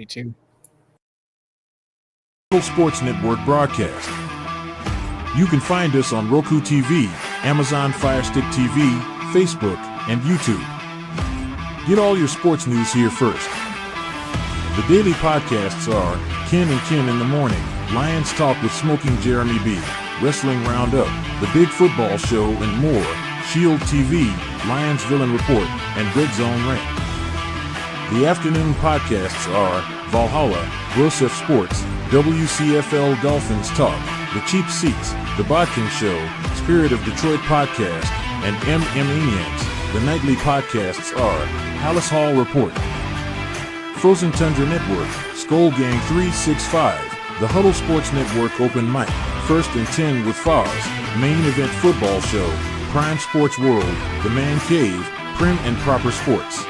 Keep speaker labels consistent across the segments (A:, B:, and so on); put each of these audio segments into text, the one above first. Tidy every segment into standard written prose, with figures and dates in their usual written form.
A: Me too.
B: Sports Network broadcast. You can find us on Roku TV, Amazon Fire Stick TV, Facebook, and YouTube. Get all your sports news here first. The daily podcasts are Ken and Ken in the Morning, Lions Talk with Smoking Jeremy B, Wrestling Roundup, The Big Football Show, and more, Shield TV, Lions Villain Report, and Red Zone Rant. The afternoon podcasts are Valhalla, Grosef Sports, WCFL Dolphins Talk, The Cheap Seats, The Bodkin Show, Spirit of Detroit Podcast, and Maniacs. The nightly podcasts are Palace Hall Report, Frozen Tundra Network, Skull Gang 365, The Huddle Sports Network Open Mic, First and 10 with Foz, Main Event Football Show, Prime Sports World, The Man Cave, Prim and Proper Sports.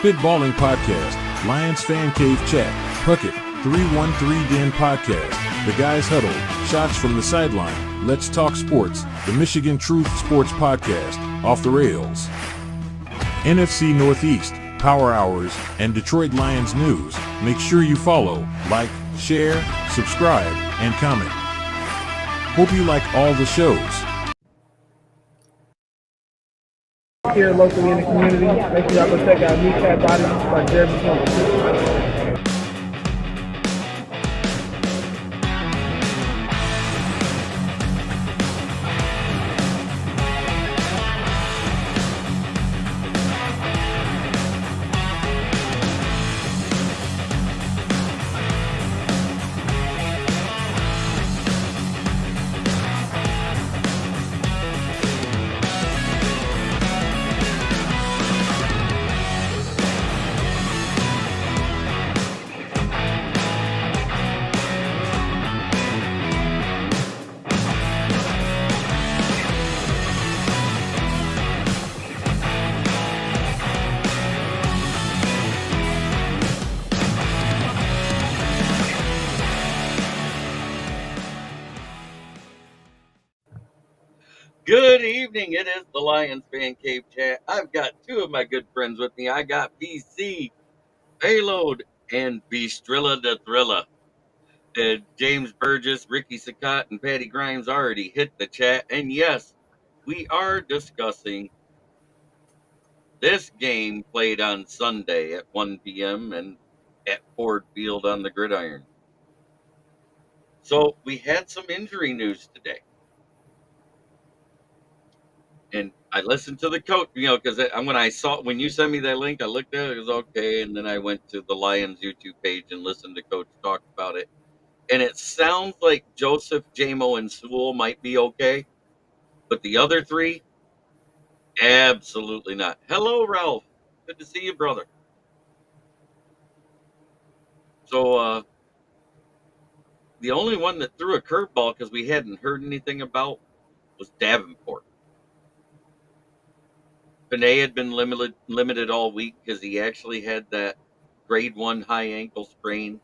B: Spitballing Podcast, Lions Fan Cave Chat, Puckett, 313 Den Podcast, The Guys Huddle, Shots from the Sideline, Let's Talk Sports, The Michigan Truth Sports Podcast, Off the Rails, NFC Northeast, Power Hours, and Detroit Lions News. Make sure you follow, like, share, subscribe, and comment. Hope you like all the shows.
C: Here locally in the community, make sure y'all go check out New Cat Body by Davenport.
D: Good evening. It is the Lions Fan Cave Chat. I've got two of my good friends with me. I got BC, Payload, and Beastrilla the Thrilla. James Burgess, Ricky Saccott, and Patty Grimes already hit the chat. And yes, we are discussing this game played on Sunday at 1 p.m. and at Ford Field on the gridiron. So we had some injury news today. And I listened to the coach, because when you sent me that link, I looked at it, it was okay. And then I went to the Lions YouTube page and listened to Coach talk about it. And it sounds like Joseph, Jamo, and Sewell might be okay. But the other three, absolutely not. Hello, Ralph. Good to see you, brother. So the only one that threw a curveball because we hadn't heard anything about was Davenport. Benet had been limited all week because he actually had that grade 1 high ankle sprain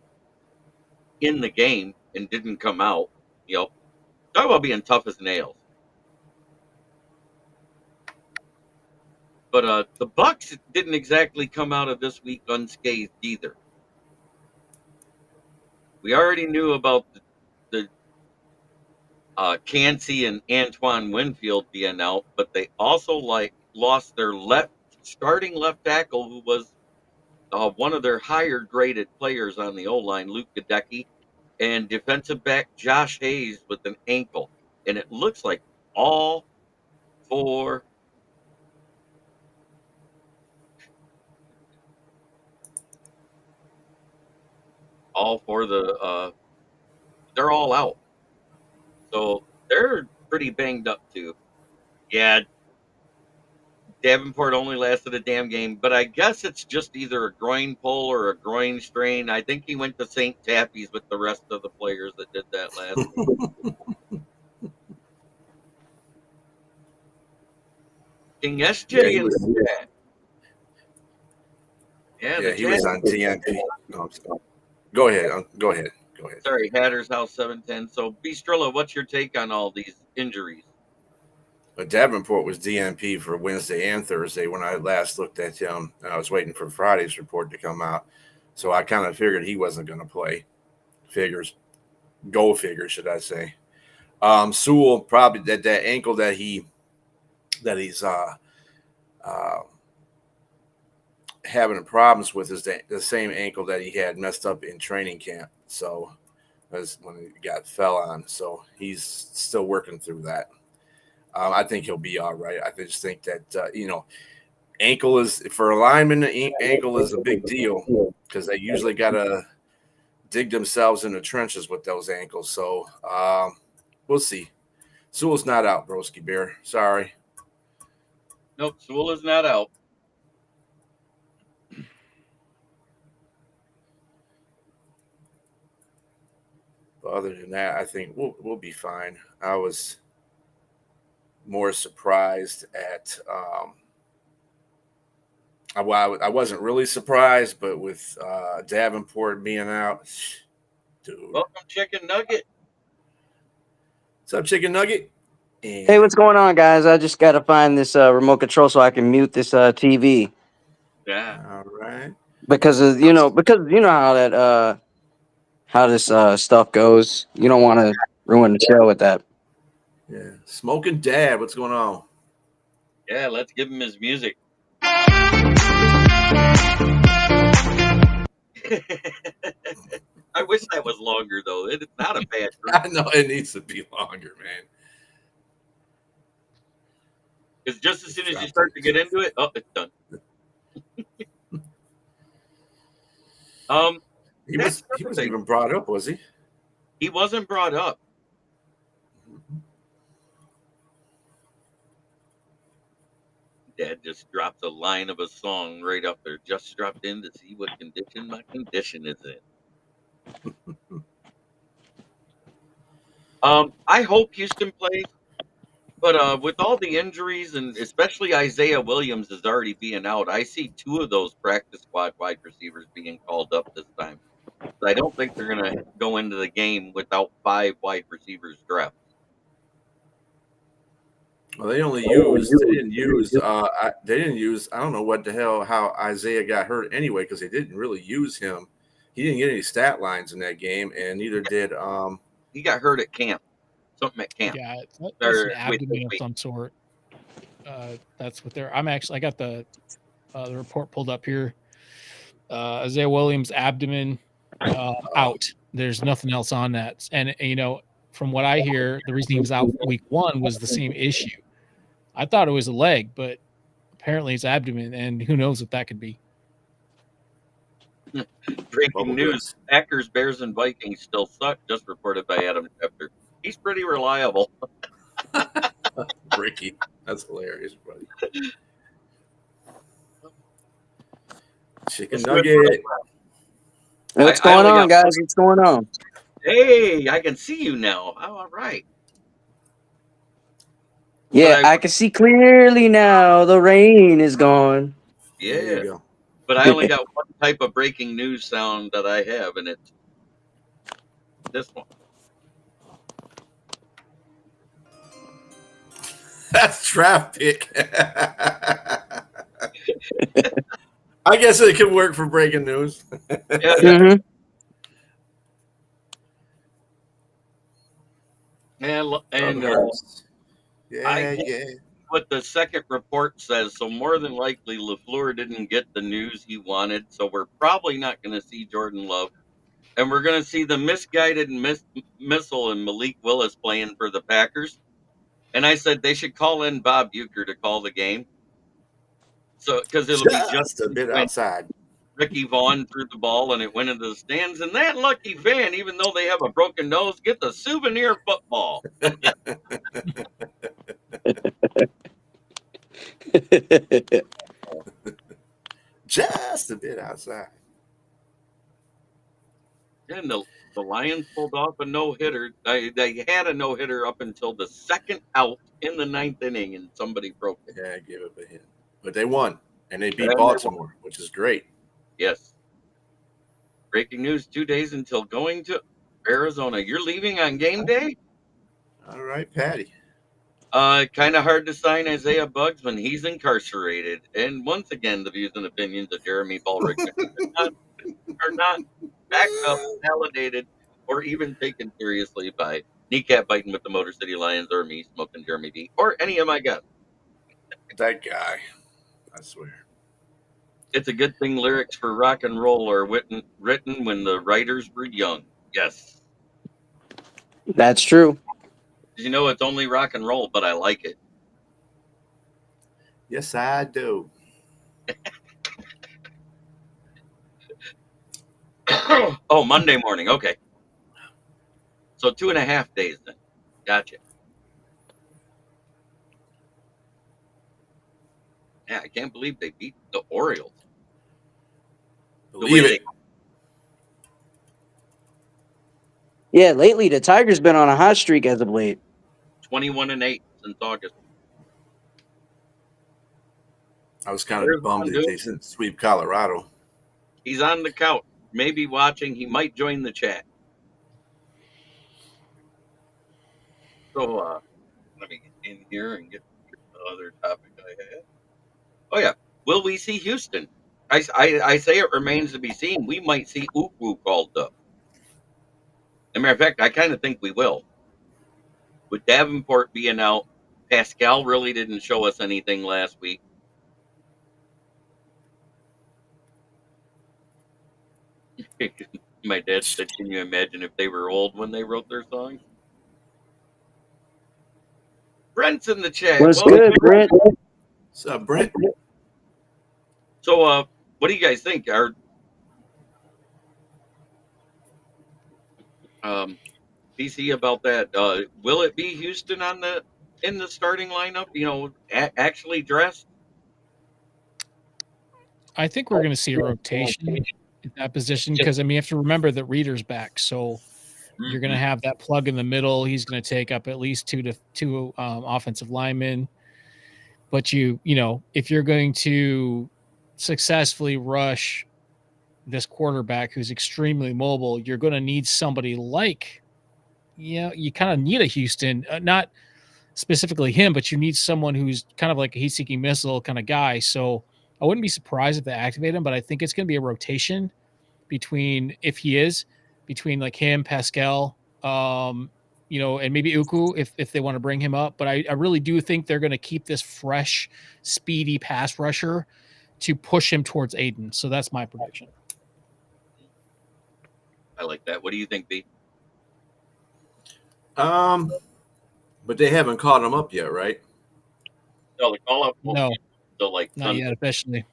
D: in the game and didn't come out. Talk about being tough as nails. But the Bucs didn't exactly come out of this week unscathed either. We already knew about the Cansey and Antoine Winfield being out, but they also lost their starting left tackle, who was one of their higher graded players on the O-line, Luke Gadecki, and defensive back Josh Hayes with an ankle. And it looks like all for they're all out. So they're pretty banged up too. Yeah, Davenport only lasted a damn game, but I guess it's just either a groin pull or a groin strain. I think he went to St. Taffy's with the rest of the players that did that last week. King SJ in the chat.
E: Yeah, he was on TNT. No, go ahead.
D: Sorry, Hatter's House 710. So, Beastrilla, what's your take on all these injuries?
E: Davenport was DNP for Wednesday and Thursday when I last looked at him. I was waiting for Friday's report to come out. So I kind of figured he wasn't going to play. Go figure, should I say? Sewell probably that ankle he's uh, having problems with is the same ankle that he had messed up in training camp. So that's when he fell on. So he's still working through that. I think he'll be all right. I just think that ankle is for a lineman. Ankle is a big deal because they usually got to dig themselves in the trenches with those ankles. So we'll see. Sewell's not out, Broski Bear. Sorry.
D: Nope, Sewell is not out.
E: But other than that, I think we'll be fine. I was more surprised at. I wasn't really surprised, but with Davenport being out, dude.
D: Welcome, Chicken Nugget.
E: What's up, Chicken Nugget? And
A: Hey, what's going on, guys? I just got to find this remote control so I can mute this TV
D: Yeah.
E: all right.
A: because you know how this stuff goes. You don't want to ruin the show with that.
E: Yeah. Smoking Dad, what's going on?
D: Yeah, let's give him his music. I wish that was longer, though. It's not a bad group.
E: I know it needs to be longer, man.
D: Because just as soon as you start to get into it, oh, it's done.
E: He was even brought up, was he?
D: He wasn't brought up. Dad just dropped a line of a song right up there. Just dropped in to see what condition my condition is in. I hope Houston plays, but with all the injuries and especially Isaiah Williams is already being out, I see 2 of those practice squad wide receivers being called up this time. I don't think they're going to go into the game without 5 wide receivers drafted.
E: Well, they didn't use. I don't know what the hell how Isaiah got hurt anyway because they didn't really use him. He didn't get any stat lines in that game, and neither did.
D: He got hurt at camp. Something at camp.
F: Yeah, that's an abdomen of some sort. That's what they're. I got the report pulled up here. Isaiah Williams' abdomen out. There's nothing else on that. And from what I hear, the reason he was out week 1 was the same issue. I thought it was a leg, but apparently it's abdomen, and who knows what that could be.
D: Breaking news: Packers, Bears, and Vikings still suck. Just reported by Adam Schefter. He's pretty reliable.
E: Ricky, that's hilarious, buddy. Chicken Nugget.
A: What's going on, guys? What's going on?
D: Hey, I can see you now. Oh, all right.
A: Yeah, I can see clearly now. The rain is gone.
D: Yeah.
E: There you go.
D: But I only got one type of breaking news sound that I have, and it's this one.
E: That's traffic. I guess it could work for breaking news.
D: Yeah.
A: Mm-hmm.
D: And
E: yeah.
D: what the second report says, so more than likely LaFleur didn't get the news he wanted, so we're probably not going to see Jordan Love. And we're going to see the misguided missile and Malik Willis playing for the Packers. And I said they should call in Bob Uecker to call the game. So because it'll be just
E: a bit outside.
D: Ricky Vaughn threw the ball and it went into the stands. And that lucky fan, even though they have a broken nose, get the souvenir football.
E: Just a bit outside.
D: And the Lions pulled off a no-hitter. They had a no-hitter up until the second out in the 9th inning, and somebody broke it.
E: Yeah, I gave up a hit. But they won, and they beat Baltimore, which is great.
D: Yes. Breaking news, 2 days until going to Arizona. You're leaving on game day?
E: All right, Patty.
D: Kind of hard to sign Isaiah Bugs when he's incarcerated. And once again, the views and opinions of Jeremy Ballrick are not backed up, validated, or even taken seriously by Kneecap Biting with the Motor City Lions or me, Smoking Jeremy B, or any of my guests.
E: That guy, I swear.
D: It's a good thing lyrics for rock and roll are written when the writers were young. Yes.
A: That's true.
D: You know, it's only rock and roll, but I like it.
E: Yes, I do.
D: Oh, Monday morning. Okay. So 2.5 days then. Gotcha. Yeah, I can't believe they beat the Orioles.
E: Believe it.
A: Yeah, lately the Tigers been on a hot streak as of late.
D: 21-8 since August.
E: I was kind
D: There's
E: of bummed
D: one
E: that
D: dude.
E: they didn't sweep Colorado.
D: He's on the couch, maybe watching. He might join the chat. So let me get in here and get the other topic I had. Oh yeah, will we see Houston? I say it remains to be seen. We might see Uku called up. As a matter of fact, I kind of think we will. With Davenport being out, Pascal really didn't show us anything last week. My dad said, "Can you imagine if they were old when they wrote their songs?" Brent's in the chat.
A: What's
D: Well,
A: good, Brent?
E: What's up, Brent?
D: so what do you guys think? Are PC about that? Will it be Houston in the starting lineup? You know, actually dressed?
F: I think we're going to see a rotation in that position because I mean you have to remember that Reeder's back, so you're going to have that plug in the middle. He's going to take up at least two offensive linemen. But you know, if you're going to successfully rush this quarterback who's extremely mobile, you're going to need somebody like, you kind of need a Houston, not specifically him, but you need someone who's kind of like a heat-seeking missile kind of guy. So I wouldn't be surprised if they activate him, but I think it's going to be a rotation between like him, Pascal, and maybe Uku if they want to bring him up. But I really do think they're going to keep this fresh, speedy pass rusher to push him towards Aiden. So that's my prediction.
D: I like that. What do you think, B?
E: But they haven't caught him up yet, right?
D: No, the call up.
F: No,
D: So like
F: not yet officially.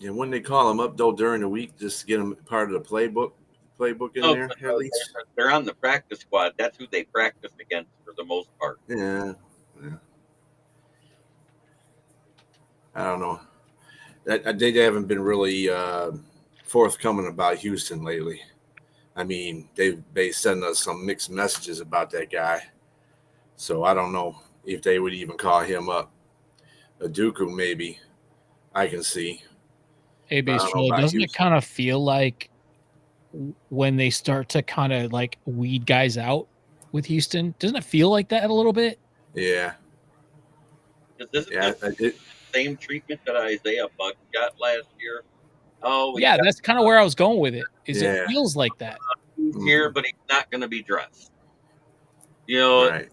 E: And when they call him up though during the week, just to get him part of the playbook in there at least.
D: They're on the practice squad. That's who they practice against for the most part.
E: Yeah. I don't know. They haven't been really forthcoming about Houston lately. I mean, they send us some mixed messages about that guy. So I don't know if they would even call him up. A Dooku, maybe. I can see.
F: Hey, doesn't it kind of feel like when they start to kind of like weed guys out with Houston, doesn't it feel like that a little bit?
E: Yeah.
D: This is the same treatment that Isaiah Bucs got last year. Oh,
F: yeah, that's kind of where I was going with it. It feels like that.
D: He's here, but he's not going to be dressed. You know,
E: right.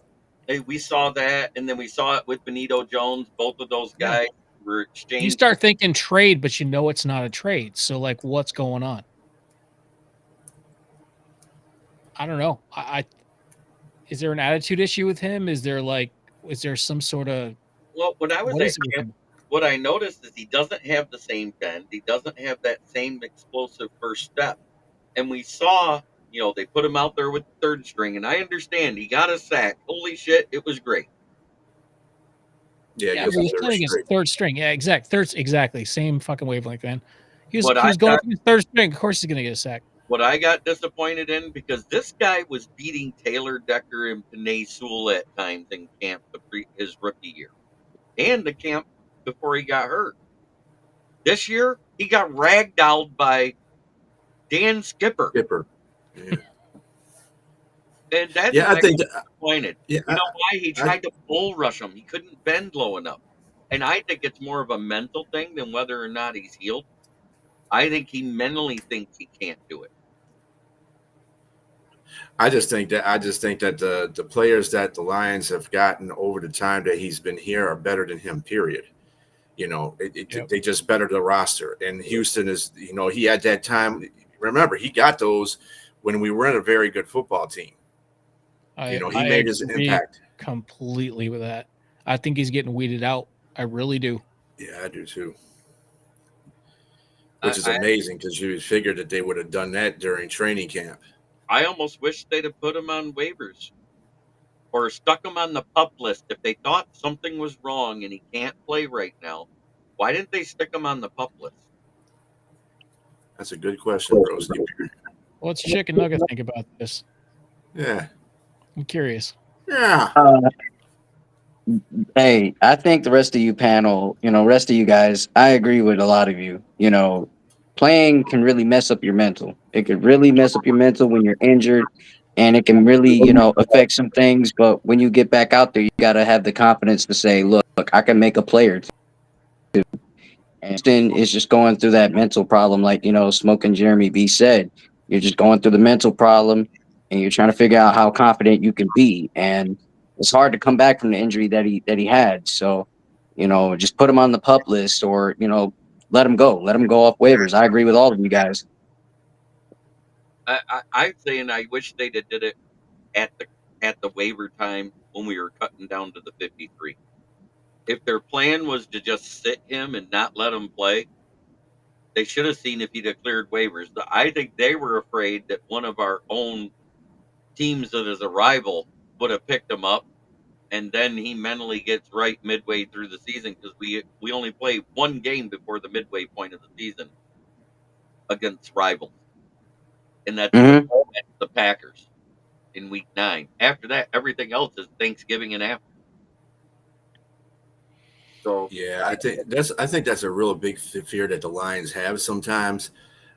D: We saw that, and then we saw it with Benito Jones. Both of those guys were exchanged.
F: You start thinking trade, but you know it's not a trade. So, like, what's going on? I don't know. Is there an attitude issue with him? Is there some sort of?
D: Well, when I was at camp, what I noticed is he doesn't have the same bend. He doesn't have that same explosive first step. And we saw, they put him out there with the third string, and I understand he got a sack. Holy shit, it was great.
E: Yeah,
F: he was playing his third string. Yeah, exactly. Same fucking wavelength, man. He was going for his third string. Of course he's going to get a sack.
D: What I got disappointed in, because this guy was beating Taylor Decker and Panay Sewell at times in camp his rookie year. And the camp before he got hurt. This year, he got ragdolled by Dan Skipper.
E: Yeah.
D: And that's
E: I think
D: disappointed.
E: Yeah,
D: you know why? He tried to bull rush him. He couldn't bend low enough. And I think it's more of a mental thing than whether or not he's healed. I think he mentally thinks he can't do it.
E: I just think that the players that the Lions have gotten over the time that he's been here are better than him. Period. They just better the roster. And Houston is, he had that time. Remember, he got those when we weren't a very good football team. He made his impact
F: completely with that. I think he's getting weeded out. I really do.
E: Yeah, I do too. Which is amazing because you figured that they would have done that during training camp.
D: I almost wish they'd have put him on waivers or stuck him on the pup list if they thought something was wrong and he can't play right now. Why didn't they stick him on the pup list?
E: That's a good question, Broski.
F: What's Chicken Nugget think about this?
E: Yeah.
F: I'm curious.
E: Yeah.
A: Hey, I think the rest of you panel, rest of you guys, I agree with a lot of you. Playing can really mess up your mental. It could really mess up your mental when you're injured, and it can really, affect some things. But when you get back out there, you got to have the confidence to say, look, I can make a player too. And Houston is just going through that mental problem, like, Smoking Jeremy B said. You're just going through the mental problem, and you're trying to figure out how confident you can be. And it's hard to come back from the injury that he had. So, just put him on the pup list, or let him go. Let him go off waivers. I agree with all of you guys.
D: I'm saying I wish they'd have did it at the waiver time when we were cutting down to the 53. If their plan was to just sit him and not let him play, they should have seen if he'd have cleared waivers. I think they were afraid that one of our own teams that is a rival would have picked him up, and then he mentally gets right midway through the season because we only play one game before the midway point of the season against rivals, and that's the Packers in week 9. After that, everything else is Thanksgiving and after. So
E: yeah, I think that's a real big fear that the Lions have sometimes.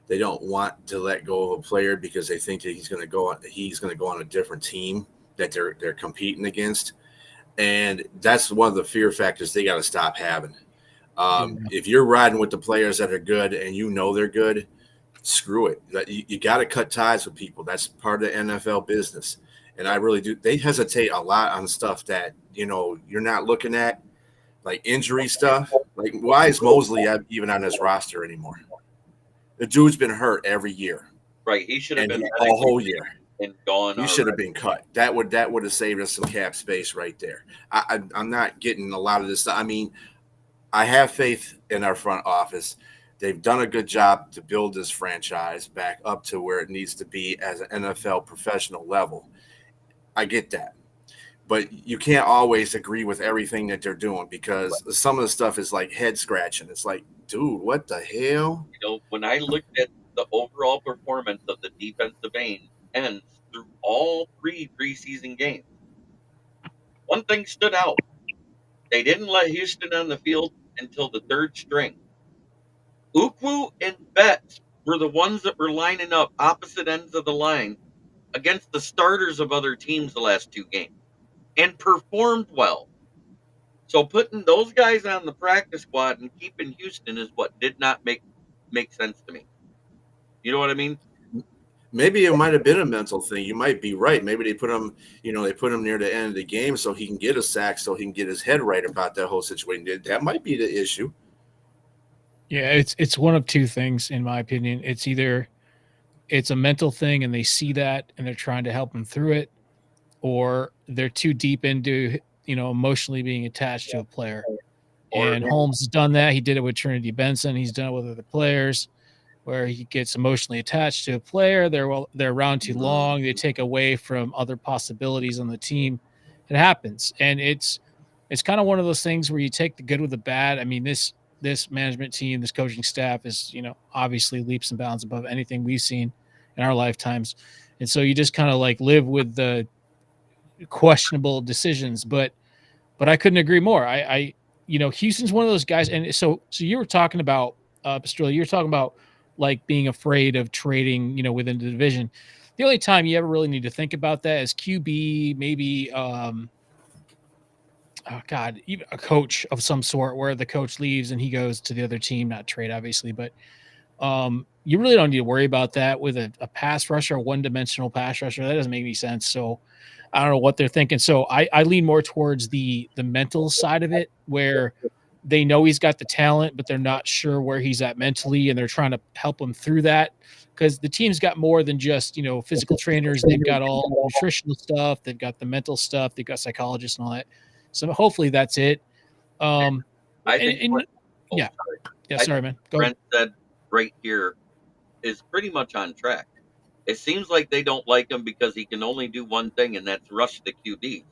E: They don't want to let go of a player because they think that he's going to go on a different team that they're competing against, and that's one of the fear factors they got to stop having. If you're riding with the players that are good and they're good, screw it. You got to cut ties with people. That's part of the NFL business, and I really do. They hesitate a lot on stuff that you're not looking at, like injury stuff. Like, why is Mosley even on this roster anymore? The dude's been hurt every year.
D: Right, he should have been
E: a whole year
D: and gone.
E: He should have been cut. That would have saved us some cap space right there. I'm not getting a lot of this stuff. I mean, I have faith in our front office. They've done a good job to build this franchise back up to where it needs to be as an NFL professional level. I get that. But you can't always agree with everything that they're doing because some of the stuff is like head scratching. It's like, dude, what the hell?
D: When I looked at the overall performance of the defensive ends through all 3 preseason games, one thing stood out. They didn't let Houston on the field until the 3rd string. Ukwu and Betts were the ones that were lining up opposite ends of the line against the starters of other teams the last 2 games and performed well. So putting those guys on the practice squad and keeping Houston is what did not make sense to me. You know what I mean?
E: Maybe it might have been a mental thing. You might be right. Maybe they put him, near the end of the game so he can get a sack, so he can get his head right about that whole situation. That might be the issue.
F: Yeah, it's one of 2 things, in my opinion. It's either it's a mental thing and they see that and they're trying to help him through it, or they're too deep into, emotionally being attached to a player. And Holmes has done that. He did it with Trinity Benson. He's done it with other players where he gets emotionally attached to a player. They're around too long. They take away from other possibilities on the team. It happens. And it's kind of one of those things where you take the good with the bad. I mean, this management team, this coaching staff is, obviously leaps and bounds above anything we've seen in our lifetimes. And so you just kind of like live with the questionable decisions, but I couldn't agree more. I Houston's one of those guys. And so you were talking about, Pastrilla, you were talking about like being afraid of trading, within the division. The only time you ever really need to think about that is QB, maybe, even a coach of some sort where the coach leaves and he goes to the other team, not trade, obviously, but You really don't need to worry about that with a pass rusher, a one-dimensional pass rusher. That doesn't make any sense. So I don't know what they're thinking. So I lean more towards the mental side of it, where they know he's got the talent, but they're not sure where he's at mentally, and they're trying to help him through that, because the team's got more than just physical trainers. They've got all nutritional stuff, they've got the mental stuff, they've got psychologists and all that. So hopefully that's it.
D: I think
F: Yeah.
D: I
F: Sorry,
D: think
F: man. Go
D: Brent
F: ahead.
D: said right here is pretty much on track. It seems like they don't like him because he can only do one thing, and that's rush the QB.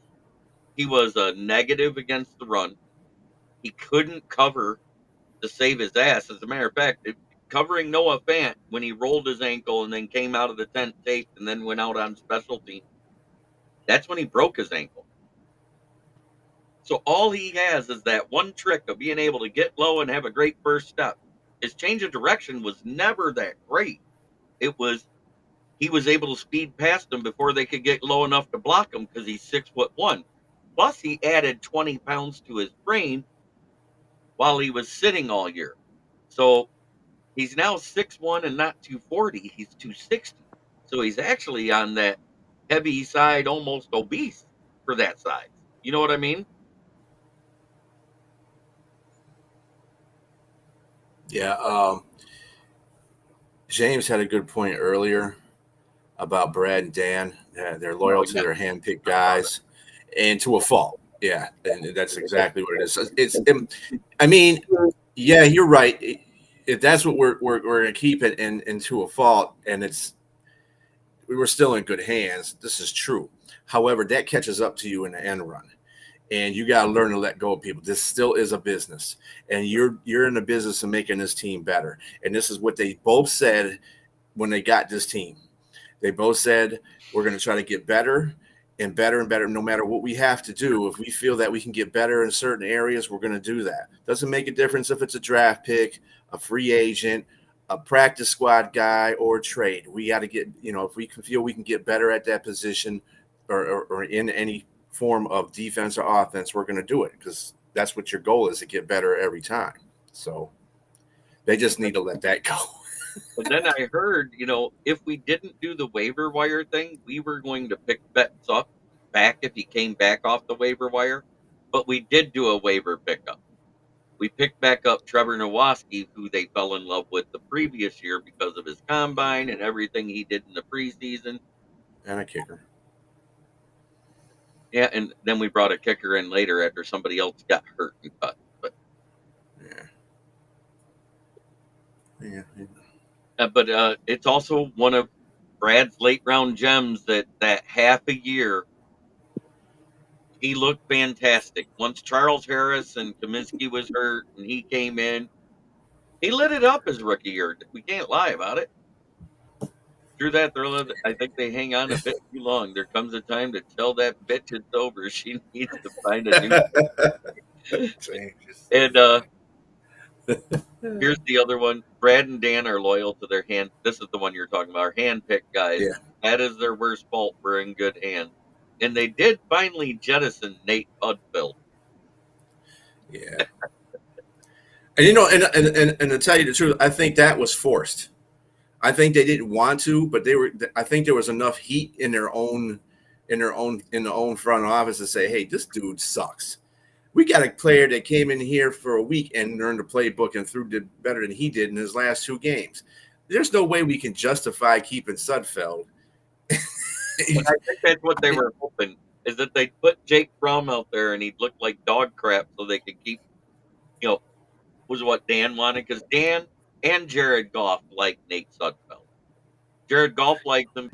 D: He was a negative against the run. He couldn't cover to save his ass. As a matter of fact, covering Noah Fant when he rolled his ankle and then came out of the tent taped and then went out on special team, that's when he broke his ankle. So all he has is that one trick of being able to get low and have a great first step. His change of direction was never that great. It was he was able to speed past them before they could get low enough to block him because he's 6'1". Plus, he added 20 pounds to his frame while he was sitting all year. So he's now 6'1" and not 240. He's 260. So he's actually on that heavy side, almost obese for that size. You know what I mean?
E: Yeah. James had a good point earlier about Brad and Dan. They're loyal to their handpicked guys, and to a fault. Yeah, and that's exactly what it is. I mean, yeah, you're right. If that's what we're going to keep it, and to a fault, and we were still in good hands. This is true. However, that catches up to you in the end run, and you got to learn to let go of people. This still is a business, and you're in the business of making this team better. And this is what they both said when they got this team. They both said, we're going to try to get better and better and better, no matter what we have to do. If we feel that we can get better in certain areas, we're going to do that. Doesn't make a difference if it's a draft pick, a free agent, a practice squad guy, or a trade. We got to get, if we can feel we can get better at that position or in any form of defense or offense, we're going to do it, because that's what your goal is, to get better every time. So they just need to let that go.
D: But then I heard, if we didn't do the waiver wire thing, we were going to pick Betts up back if he came back off the waiver wire. But we did do a waiver pickup. We picked back up Trevor Nowaski, who they fell in love with the previous year because of his combine and everything he did in the preseason.
E: And a kicker.
D: Yeah, and then we brought a kicker in later after somebody else got hurt and cut. But but it's also one of Brad's late round gems that half a year he looked fantastic. Once Charles Harris and Kaminsky was hurt and he came in, he lit it up his rookie year. We can't lie about it. Through that thriller, I think they hang on a bit too long. There comes a time to tell that bitch it's over. She needs to find a new. And here's the other one. Brad and Dan are loyal to their hand. This is the one you're talking about. Our hand-picked guys.
E: Yeah.
D: That is their worst fault. We're in good hands. And they did finally jettison Nate Udfield.
E: Yeah. And to tell you the truth, I think that was forced. I think they didn't want to, but I think there was enough heat in the own front office to say, hey, this dude sucks. We got a player that came in here for a week and learned the playbook and did better than he did in his last 2 games. There's no way we can justify keeping Sudfeld.
D: I think that's what they were hoping, is that they'd put Jake Fromm out there and he'd look like dog crap so they could keep, was what Dan wanted, because Dan and Jared Goff like Nate Sudfeld. Jared Goff likes him.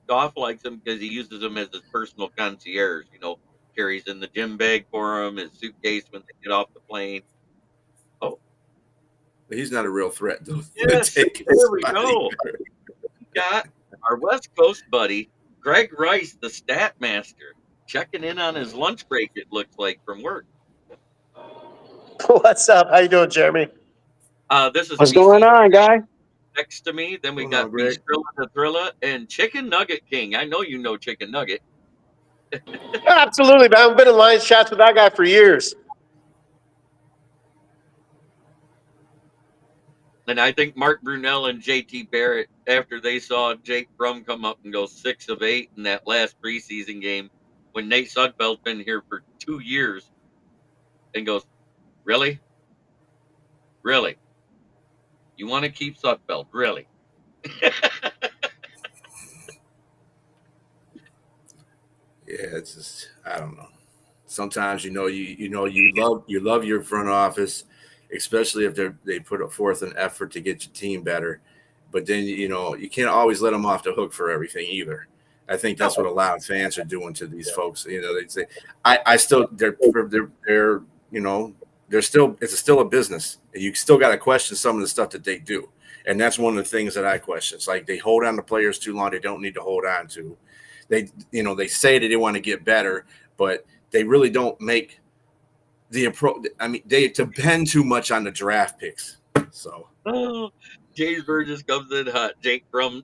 D: Goff likes him because he uses him as his personal concierge. Carries in the gym bag for him, his suitcase when they get off the plane. Oh,
E: but he's not a real threat, though.
D: Yes, there we go. We got our West Coast buddy, Greg Rice, the stat master, checking in on his lunch break, it looks like, from work.
G: What's up? How you doing, Jeremy?
D: This is
A: What's
D: BC
A: going on, guy?
D: next to me. Then we got
E: Greg.
D: Beastrilla the Thrilla and Chicken Nugget King. I know you know Chicken Nugget.
G: Absolutely, man. I've been in Lions chats with that guy for years.
D: And I think Mark Brunell and JT Barrett, after they saw Jake Brum come up and go 6 of 8 in that last preseason game, when Nate Sudfeld's been here for 2 years, and goes, really? Really? You want to keep Sudfeld? Really?
E: Yeah, it's just I don't know. Sometimes you love your front office, especially if they put forth an effort to get your team better. But then you can't always let them off the hook for everything either. I think that's what a lot of fans are doing to these folks. They say, I still they're they're still it's still a business. You still got to question some of the stuff that they do, and that's one of the things that I question. It's like they hold on to players too long. They don't need to hold on to. They say that they want to get better, but they really don't make the approach. I mean, they depend too much on the draft picks. So
D: Oh, James Burgess comes in hot. Jake Brum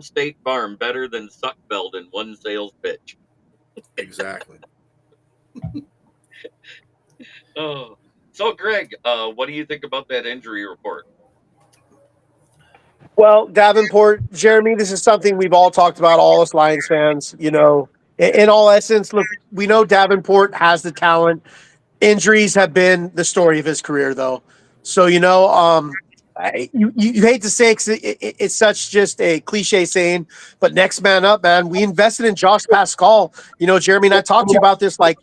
D: State Farm better than Suckfeld in one sales pitch.
E: exactly.
D: Oh, so Greg, what do you think about that injury report?
G: Well, Davenport, Jeremy, this is something we've all talked about, all us Lions fans. In all essence, look, we know Davenport has the talent. Injuries have been the story of his career, though. So, you hate to say it's such just a cliche saying, but next man up, man. We invested in Josh Pascal. Jeremy and I talked to you about this. Like,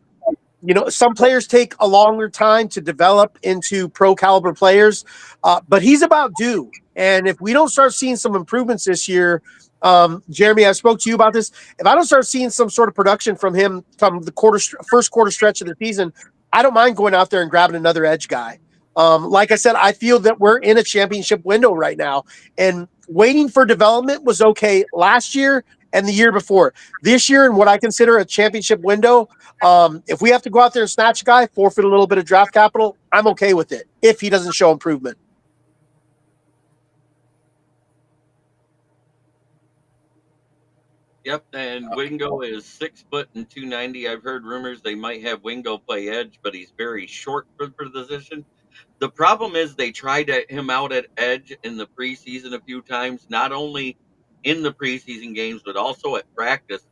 G: some players take a longer time to develop into pro caliber players, but he's about due. And if we don't start seeing some improvements this year, Jeremy, I spoke to you about this. If I don't start seeing some sort of production from him from the first quarter stretch of the season, I don't mind going out there and grabbing another edge guy. Like I said, I feel that we're in a championship window right now, and waiting for development was okay last year and the year before. This year, in what I consider a championship window, if we have to go out there and snatch a guy, forfeit a little bit of draft capital, I'm okay with it if he doesn't show improvement.
D: Yep, and Wingo is 6 foot and 290. I've heard rumors they might have Wingo play edge, but he's very short for the position. The problem is they tried him out at edge in the preseason a few times, not only in the preseason games, but also at practice.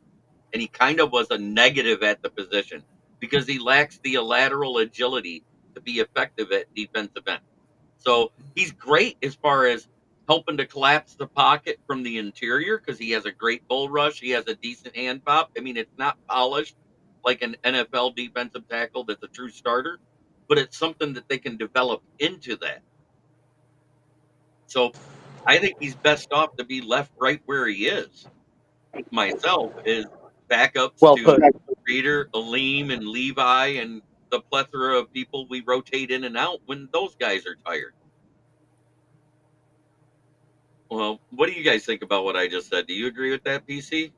D: And he kind of was a negative at the position because he lacks the lateral agility to be effective at defensive end. So he's great as far as helping to collapse the pocket from the interior because he has a great bull rush. He has a decent hand pop. I mean, it's not polished like an NFL defensive tackle that's a true starter, but it's something that they can develop into that. So I think he's best off to be left right where he is. Myself is backups
G: Well
D: to
G: put.
D: Reader, Aleem, and Levi, and the plethora of people we rotate in and out when those guys are tired. Well, what do you guys think about what I just said? Do you agree with that, PC?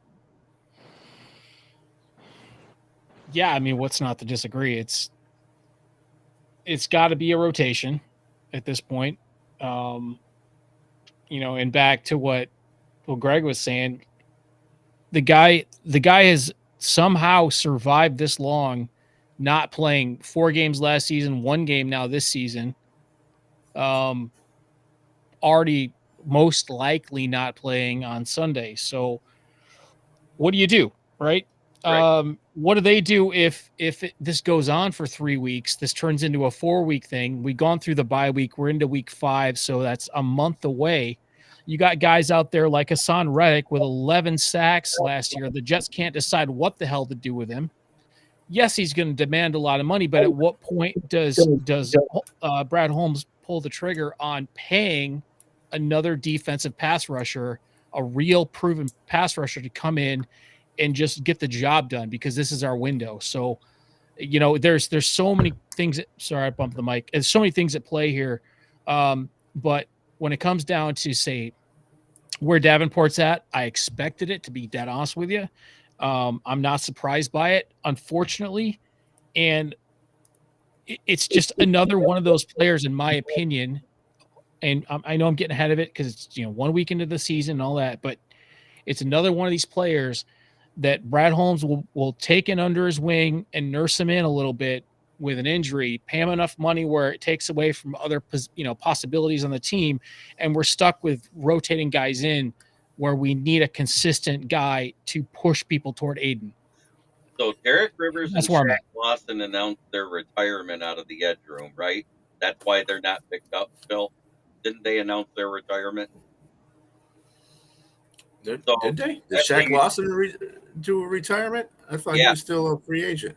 F: Yeah, I mean, what's not to disagree? It's got to be a rotation at this point. And back to what Greg was saying, the guy has somehow survived this long, not playing 4 games last season, 1 game now this season. Already most likely not playing on Sunday. So what do you do, right?
D: Right.
F: What do they do if this goes on for 3 weeks? This turns into a 4-week thing. We've gone through the bye week. We're into week 5, so that's a month away. You got guys out there like Hassan Reddick with 11 sacks last year. The Jets can't decide what the hell to do with him. Yes, he's going to demand a lot of money, but at what point does Brad Holmes pull the trigger on paying another defensive pass rusher, a real proven pass rusher, to come in and just get the job done, because this is our window. So, there's so many things. Sorry, I bumped the mic. There's so many things at play here. But when it comes down to, say, where Davenport's at, I expected it, to be dead honest with you. I'm not surprised by it, unfortunately. And it's just another one of those players, in my opinion. And I know I'm getting ahead of it because it's 1 week into the season and all that, but it's another one of these players that Brad Holmes will take in under his wing and nurse him in a little bit with an injury, pay him enough money where it takes away from other possibilities on the team, and we're stuck with rotating guys in where we need a consistent guy to push people toward Aiden.
D: So Derek Rivers
F: That's
D: and
F: where I'm
D: Shaq
F: at.
D: Lawson announced their retirement out of the edge room, right? That's why they're not picked up, Phil. Didn't they announce their retirement?
E: Did
D: So
E: they? Did
D: that
E: Shaq
D: thing-
E: Lawson do a retirement? I thought he
D: Yeah.
E: was still a free agent.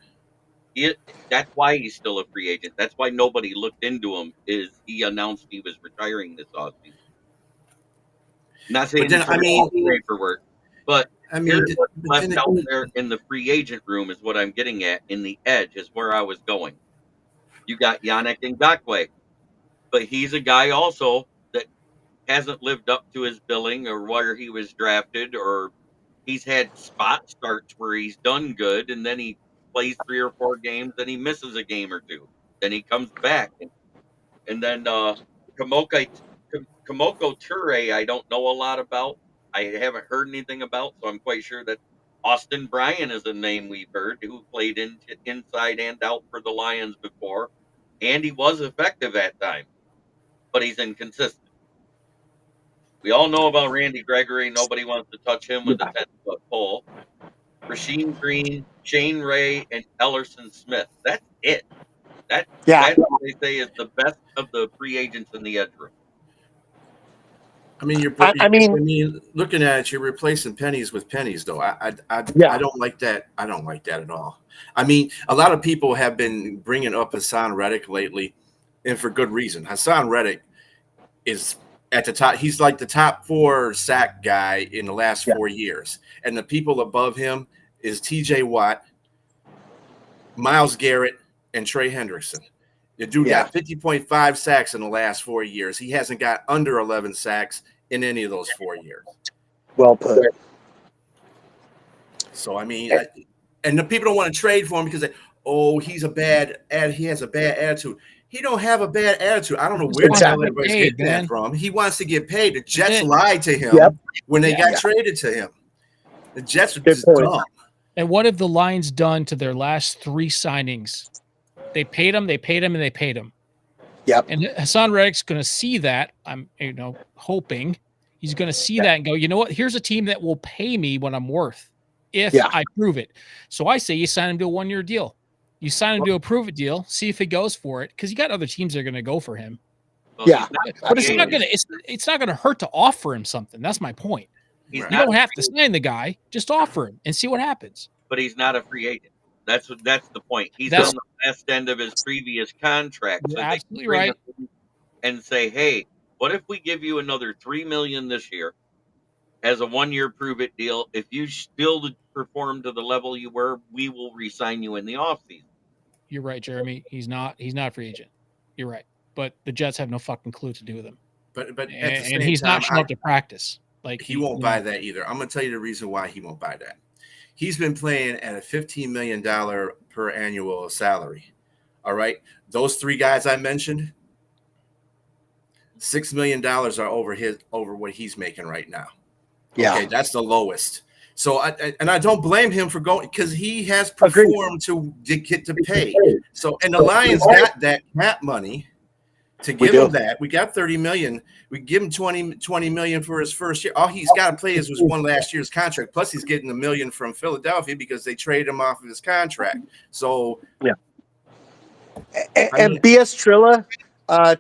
D: That's why he's still a free agent. That's why nobody looked into him. Is he announced he was retiring this offseason? Not saying
E: then,
D: it's
E: I mean-
D: all paperwork, but
E: I mean,
D: here's what's
E: but
D: left
E: then-
D: out there in the free agent room is what I'm getting at. In the edge is where I was going. You got Yannick Ngakoue, but he's a guy also that hasn't lived up to his billing or where he was drafted, or he's had spot starts where he's done good and then he plays 3 or 4 games, then he misses a game or 2, then he comes back, and then Kamoko Ture I don't know a lot about. I haven't heard anything about, so I'm quite sure that Austin Bryan is a name we've heard who played inside and out for the Lions before, and he was effective at times, but he's inconsistent. We all know about Randy Gregory. Nobody wants to touch him with a 10-foot pole. Rasheem Green, Shane Ray, and Ellerson Smith. That's it. That's what they say is the best of the free agents in the edge room.
E: I mean, looking at it, you're replacing pennies with pennies, though. I don't like that. I don't like that at all. I mean, a lot of people have been bringing up Hassan Reddick lately, and for good reason. Hassan Reddick is at the top. He's like the top 4 sack guy in the last 4 years, and the people above him is T.J. Watt, Myles Garrett, and Trey Hendrickson. The dude got 50.5 sacks in the last 4 years. He hasn't got under 11 sacks in any of those 4 years.
G: Well put.
E: So, I mean, and the people don't want to trade for him because he has a bad attitude. He don't have a bad attitude. I don't know where everybody's getting that from. He wants to get paid. The Jets lied to him when they got traded to him. The Jets are just dumb.
F: And what have the Lions done to their last 3 signings? They paid him, and they paid him.
G: Yep.
F: And Hassan Reddick's going to see that. I'm, hoping he's going to see that and go, you know what? Here's a team that will pay me what I'm worth if I prove it. So I say you sign him to a 1-year deal. You sign him to a prove it deal. See if he goes for it, because you got other teams that are going to go for him.
G: Yeah,
F: but it's not going to. It's not going to hurt to offer him something. That's my point. You don't have to sign the guy. Just offer him and see what happens.
D: But he's not a free agent. That's the point. He's on the last end of his previous contract.
F: You're absolutely right.
D: And say, hey, what if we give you another $3 million this year as a 1-year prove it deal? If you still perform to the level you were, we will re-sign you in the offseason.
F: You're right, Jeremy. He's not a free agent. You're right. But the Jets have no fucking clue to do with him.
E: But at the
F: and
E: same
F: he's
E: time,
F: not showing up to practice. Like
E: he won't buy that either. I'm going to tell you the reason why he won't buy that. He's been playing at a $15 million per annual salary. All right. Those 3 guys I mentioned, $6 million are over what he's making right now.
G: Yeah.
E: Okay, that's the lowest. So I don't blame him for going, because he has performed to get to pay. So, and the Lions got that cap money to give him that. We got $30 million. We give him $20 million for his first year. All he's got to play is one last year's contract. Plus, he's getting $1 million from Philadelphia because they traded him off of his contract. So,
G: and BS Trilla,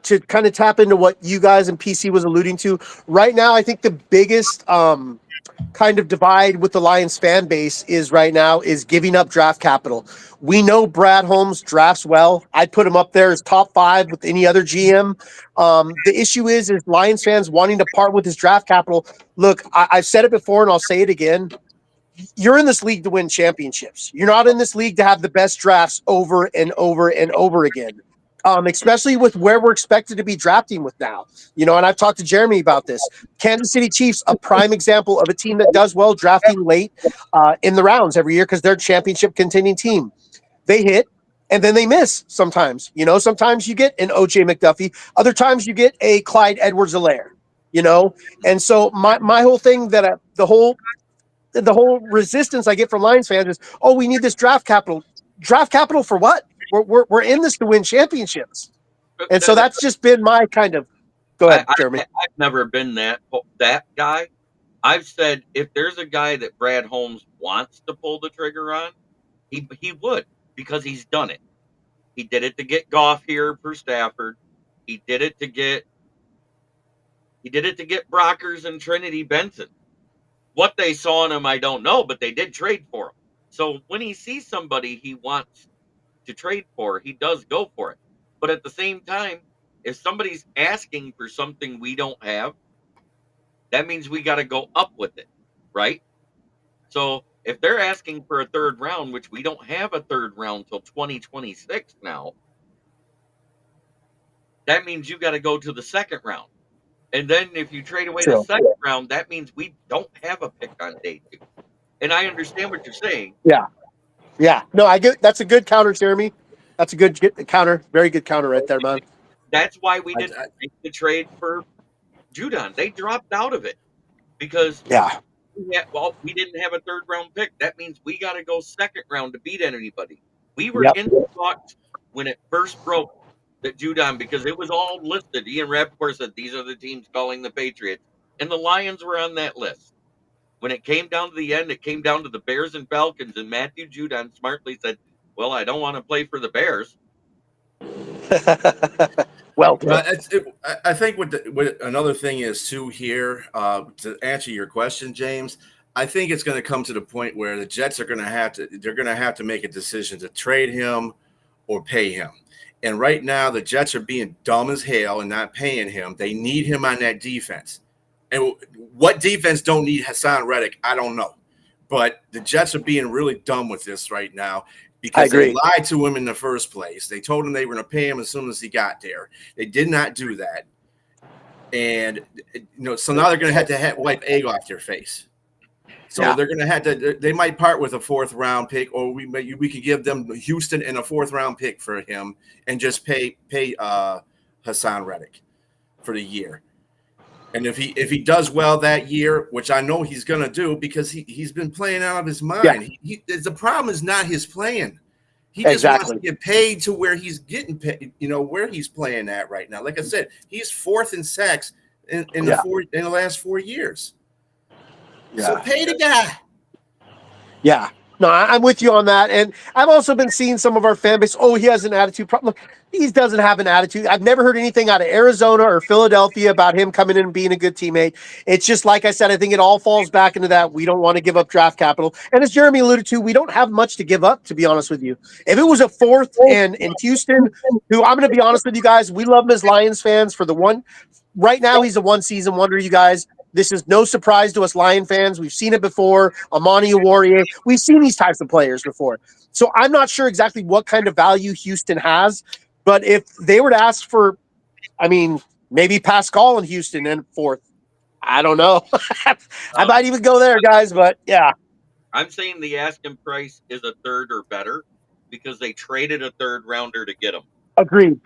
G: to kind of tap into what you guys and PC was alluding to, right now, I think the biggest kind of divide with the Lions fan base is giving up draft capital. We know Brad Holmes drafts well. I'd put him up there as top 5 with any other GM. The issue is Lions fans wanting to part with his draft capital. Look, I've said it before and I'll say it again. You're in this league to win championships. You're not in this league to have the best drafts over and over and over again. Especially with where we're expected to be drafting with now. And I've talked to Jeremy about this. Kansas City Chiefs, a prime example of a team that does well drafting late in the rounds every year because they're a championship contending team. They hit and then they miss sometimes. Sometimes you get an OJ McDuffie. Other times you get a Clyde Edwards-Helaire. And so my whole thing that the whole resistance I get from Lions fans is, we need this draft capital. Draft capital for what? we're in this to win championships. And so that's just been my kind of. Go ahead, Jeremy.
D: I've never been that guy. I've said if there's a guy that Brad Holmes wants to pull the trigger on, he would, because he's done it. He did it to get Goff here for Stafford. He did it to get Brockers and Trinity Benson. What they saw in him, I don't know, but they did trade for him. So when he sees somebody he wants to trade for, he does go for it. But at the same time, if somebody's asking for something we don't have, that means we got to go up with it, right? So if they're asking for a third round, which we don't have a third round till 2026 now, that means you got to go to the second round. And then if you trade away the second round, that means we don't have a pick on day 2. And I understand what you're saying.
G: Yeah. No, I get that's a good counter, Jeremy. That's a good counter. Very good counter right there, man.
D: That's why we didn't make the trade for Judon. They dropped out of it because we didn't have a third round pick. That means we got to go second round to beat anybody. We were in the talks when it first broke that Judon, because it was all listed. Ian Rappaport said these are the teams calling the Patriots, and the Lions were on that list. When it came down to the end, it came down to the Bears and Falcons, and Matthew Judon smartly said, well, I don't want to play for the Bears.
G: Well,
E: I think what another thing is too here, to answer your question, James, I think it's going to come to the point where the Jets are going to have to make a decision to trade him or pay him. And right now, the Jets are being dumb as hell and not paying him. They need him on that defense. And what defense don't need Hassan Reddick, I don't know. But the Jets are being really dumb with this right now because they lied to him in the first place. They told him they were going to pay him as soon as he got there. They did not do that. And, so now they're going to have to wipe egg off their face. So they're going to have to – they might part with a fourth-round pick, or we could give them Houston and a fourth-round pick for him and just pay Hassan Reddick for the year. And if he does well that year, which I know he's going to do because he's been playing out of his mind. The problem is not his playing. He just wants to get paid to where he's getting paid, where he's playing at right now. Like I said, he's 4th in sacks in the last 4 years. Yeah. So pay the guy.
G: Yeah. No, I'm with you on that. And I've also been seeing some of our fan base, he has an attitude problem. Look, he doesn't have an attitude. I've never heard anything out of Arizona or Philadelphia about him coming in and being a good teammate. It's just, like I said, I think it all falls back into that. We don't want to give up draft capital. And as Jeremy alluded to, we don't have much to give up, to be honest with you. If it was a 4th and in Houston, who I'm going to be honest with you guys, we love him as Lions fans for the one. Right now, he's a one-season wonder, you guys. This is no surprise to us Lion fans. We've seen it before. Amani Oruwariye. We've seen these types of players before. So I'm not sure exactly what kind of value Houston has. But if they were to ask for, maybe Pascal in Houston and 4th, I don't know. I might even go there, guys. But yeah.
D: I'm saying the asking price is a 3rd or better because they traded a 3rd rounder to get him.
G: Agreed.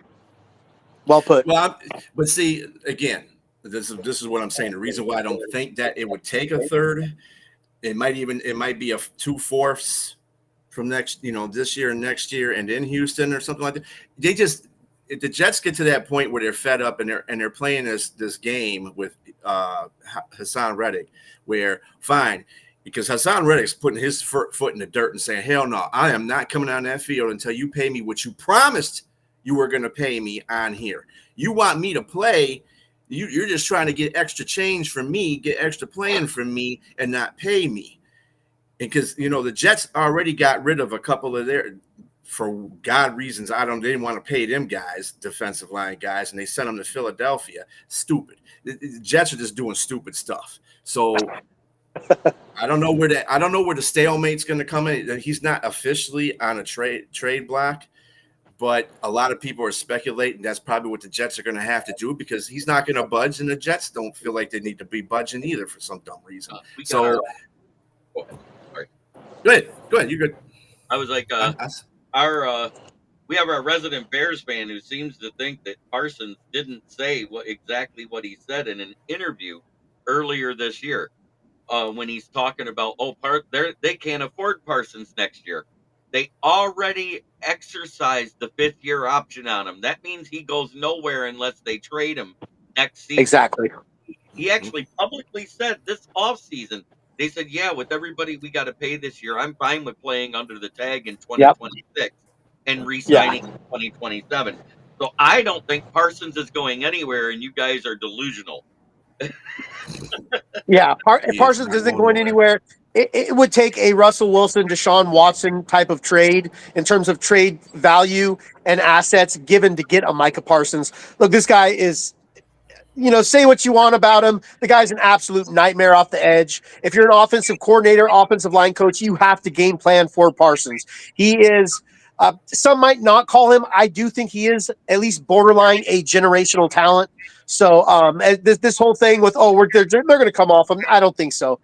G: Well put.
E: Well, but see, again, this is what I'm saying. The reason why I don't think that it would take a 3rd, it might be a 2/4 from this year and next year, and in Houston or something like that. If the Jets get to that point where they're fed up and they're playing this game with Hassan Reddick, where fine, because Hassan Reddick's putting his foot in the dirt and saying, hell no, I am not coming on that field until you pay me what you promised you were going to pay me on here. You want me to play. You're just trying to get extra change from me, get extra playing from me, and not pay me. Because, the Jets already got rid of a couple of for God reasons, they didn't want to pay them guys, defensive line guys, and they sent them to Philadelphia. Stupid. The Jets are just doing stupid stuff. So I don't know where the stalemate's going to come in. He's not officially on a trade block. But a lot of people are speculating that's probably what the Jets are going to have to do because he's not going to budge, and the Jets don't feel like they need to be budging either for some dumb reason. Go ahead. You're good.
D: I was like, we have our resident Bears fan who seems to think that Parsons didn't say exactly what he said in an interview earlier this year when he's talking about, they can't afford Parsons next year. They already exercised the 5th-year option on him. That means he goes nowhere unless they trade him next season.
G: Exactly.
D: He actually publicly said this offseason, they said, yeah, with everybody we got to pay this year, I'm fine with playing under the tag in
G: Yep.
D: 2026 and re-signing in 2027. So I don't think Parsons is going anywhere, and you guys are delusional.
G: Yeah.
E: He is
G: Parsons
E: not
G: isn't
E: going
G: going
E: nowhere.
G: anywhere. It would take a Russell Wilson, Deshaun Watson type of trade in terms of trade value and assets given to get a Micah Parsons. Look, this guy is, say what you want about him. The guy's an absolute nightmare off the edge. If you're an offensive coordinator, offensive line coach, you have to game plan for Parsons. He is, some might not call him. I do think he is at least borderline a generational talent. So this whole thing with, they're going to come off him, I don't think so.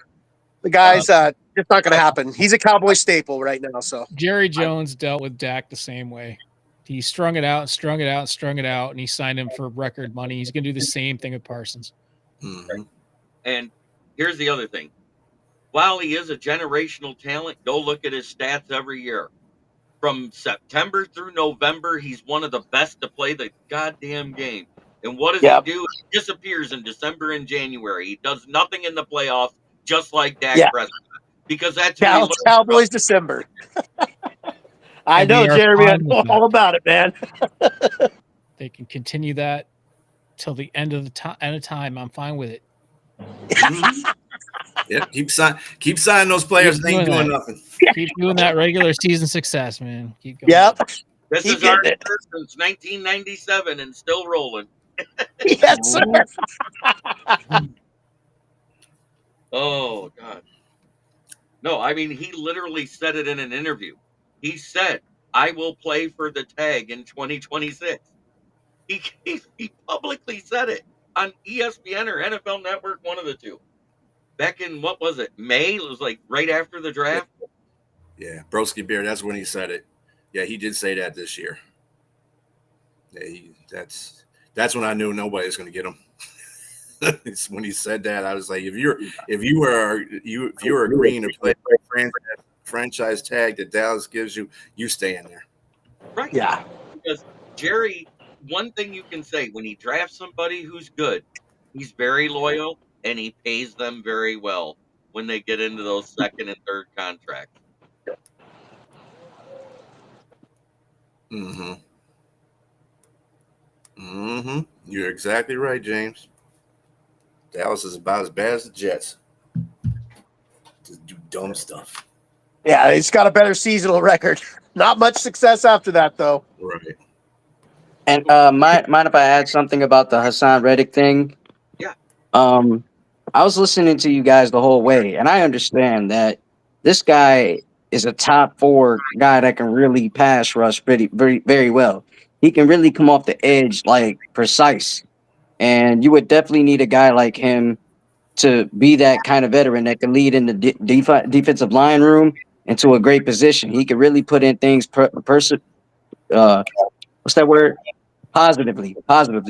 G: The guy's it's not going to happen. He's a Cowboy staple right now. So
F: Jerry Jones dealt with Dak the same way. He strung it out and strung it out and strung it out, and he signed him for record money. He's going to do the same thing with Parsons.
E: Mm-hmm.
D: And here's the other thing. While he is a generational talent, go look at his stats every year. From September through November, he's one of the best to play the goddamn game. And what does he do? He disappears in December and January. He does nothing in the playoffs, just like Dak Prescott. Because that's who he looks
G: Cowboys December. I
F: And
G: know,
F: we are
G: Jeremy. I
F: fine
G: know
F: with that.
G: all about it, man.
F: They can continue that till the end of time. I'm fine with it.
E: Yeah, keep signing those players. They ain't doing nothing.
F: Keep doing that regular season success, man. Keep going.
G: Yep.
D: This
G: Keep
D: is our
G: getting it.
D: first since 1997 and still rolling.
G: Yes, sir.
D: Oh, God. No, I mean, he literally said it in an interview. He said, I will play for the tag in 2026. He publicly said it on ESPN or NFL Network, one of the two. Back in, what was it, May? It was like right after the draft.
E: Yeah, Broski Bear, that's when he said it. Yeah, he did say that this year. Yeah, that's when I knew nobody was going to get him. When he said that, I was like, if you were agreeing to play franchise tag that Dallas gives you, you stay in there.
D: Right.
G: Yeah.
D: Because Jerry, one thing you can say, when he drafts somebody who's good, he's very loyal and he pays them very well when they get into those second and third contracts.
E: Mm-hmm. Mm-hmm. You're exactly right, James. Dallas is about as bad as the Jets. Just do dumb stuff.
G: Yeah, he's got a better seasonal record. Not much success after that, though.
E: Right.
A: And mind if I add something about the Hassan Reddick thing?
D: Yeah.
A: I was listening to you guys the whole way, and I understand that this guy is a top 4 guy that can really pass rush very, very well. He can really come off the edge like precise. And you would definitely need a guy like him to be that kind of veteran that can lead in the defensive line room into a great position. He could really put in things what's that word? Positively.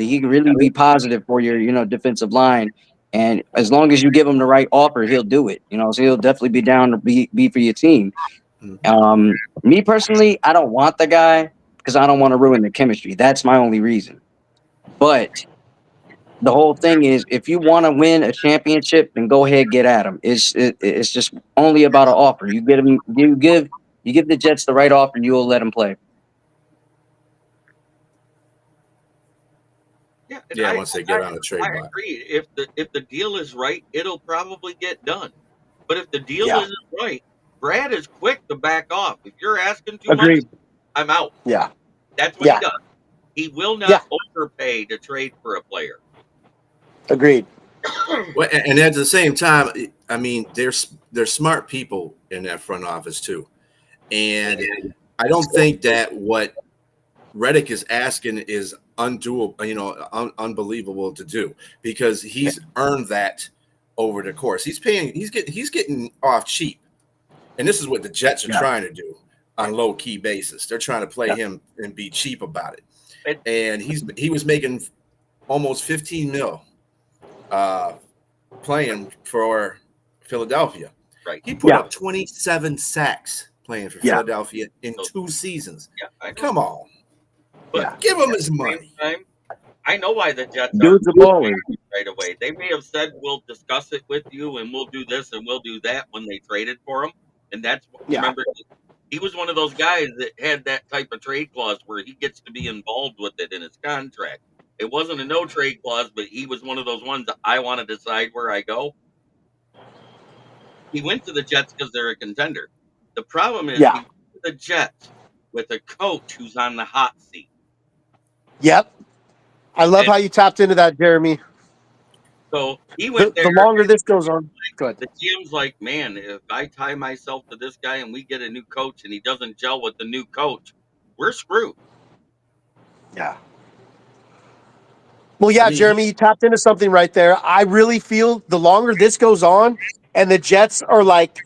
A: He can really be positive for your, defensive line. And as long as you give him the right offer, he'll do it. So he'll definitely be down to be for your team. Me personally, I don't want the guy because I don't want to ruin the chemistry. That's my only reason. But the whole thing is, if you want to win a championship, then go ahead, get at him. It's just only about an offer. You get him, you give the Jets the right offer, you will let him play.
D: Yeah,
E: once they get on a trade
D: I
E: block.
D: agree. If the deal is right, it'll probably get done. But if the deal isn't right, Brad is quick to back off. If you're asking too much, I'm out.
G: Yeah.
D: That's what he does. He will not overpay to trade for a player.
G: Agreed.
E: Well, and at the same time, I mean, there's smart people in that front office too, and I don't think that what Reddick is asking is undoable, unbelievable to do, because he's earned that over the course. He's getting off cheap, and this is what the Jets are trying to do on low key basis. They're trying to play him and be cheap about it, and he was making almost $15 million. Playing for Philadelphia.
D: Right.
E: He put up 27 sacks playing for
G: Yeah.
E: Philadelphia in 2 seasons.
D: Yeah, I know.
E: Come on.
D: But
G: Yeah.
E: Give him his
D: at the
E: money.
D: same time, I know why the Jets aren't
A: Dude's a baller.
D: right away. They may have said, we'll discuss it with you and we'll do this and we'll do that when they traded for him. And that's what,
G: Yeah.
D: remember, he was one of those guys that had that type of trade clause where he gets to be involved with it in his contract. It wasn't a no trade clause, but he was one of those ones that I want to decide where I go. He went to the Jets because they're a contender. The problem is he
G: Yeah.
D: went to the Jets with a coach who's on the hot seat.
G: Yep. I love
D: And
G: how you tapped into that, Jeremy.
D: so he went there.
G: The longer this goes on, good.
D: The GM's like, man, if I tie myself to this guy and we get a new coach and he doesn't gel with the new coach, we're screwed.
G: Yeah. Well, yeah, Jeremy, you tapped into something right there. I really feel the longer this goes on, and the Jets are like,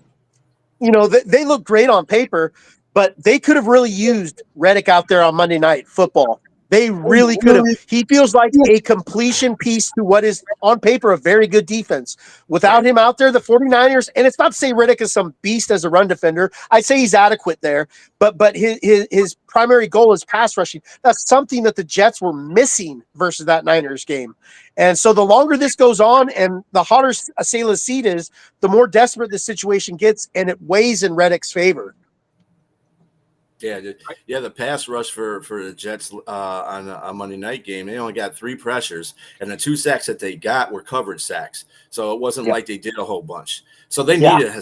G: they look great on paper, but they could have really used Reddick out there on Monday Night Football. They really could have. He feels like a completion piece to what is on paper a very good defense. Without him out there, the 49ers, and it's not to say Reddick is some beast as a run defender. I'd say he's adequate there, but his primary goal is pass rushing. That's something that the Jets were missing versus that Niners game. And so the longer this goes on and the hotter Sailor's seat is, the more desperate the situation gets, and it weighs in Reddick's favor.
E: Yeah, the pass rush for the Jets on a Monday night game, they only got 3 pressures, and the 2 sacks that they got were coverage sacks. So it wasn't like they did a whole bunch. So they needed.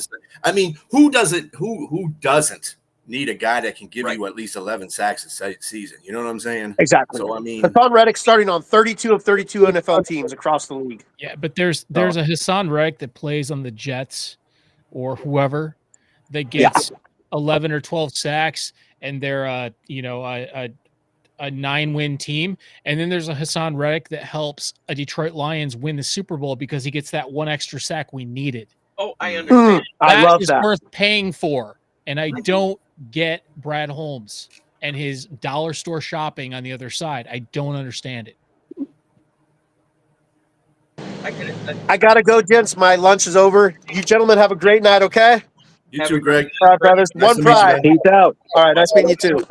E: I mean, who doesn't need a guy that can give you at least 11 sacks a season? You know what I'm saying?
G: Exactly.
E: So I mean,
G: Hassan Reddick starting on 32 of 32 NFL teams across the league.
F: Yeah, but there's a Hassan Reddick that plays on the Jets or whoever that gets 11 or 12 sacks, and they're a 9-win team. And then there's a Hassan Reddick that helps a Detroit Lions win the Super Bowl because he gets that 1 extra sack we needed.
D: Oh, I understand.
G: I love
F: is
G: that.
F: worth paying for. And I don't get Brad Holmes and his dollar store shopping on the other side. I don't understand it.
D: I get it.
G: I got to go, gents. My lunch is over. You gentlemen have a great night, okay?
E: you too, Greg.
G: All right, brothers.
E: Nice
G: One
E: to meet you,
G: pride.
E: man.
A: Peace out.
G: All right, nice meeting you too.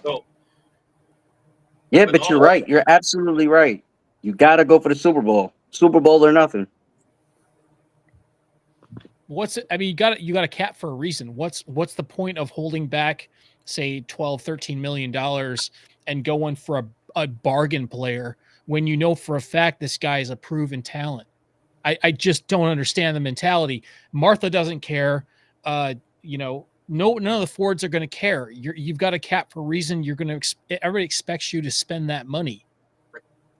D: So,
A: Yeah, but you're right. You're absolutely right. You got to go for the Super Bowl. Super Bowl or nothing.
F: What's it? I mean, you got a cap for a reason. What's the point of holding back, say, $12-13 million and going for a bargain player when you know for a fact this guy is a proven talent? I just don't understand the mentality. Martha doesn't care. None of the Fords are going to care. You've got a cap for a reason. Everybody expects you to spend that money.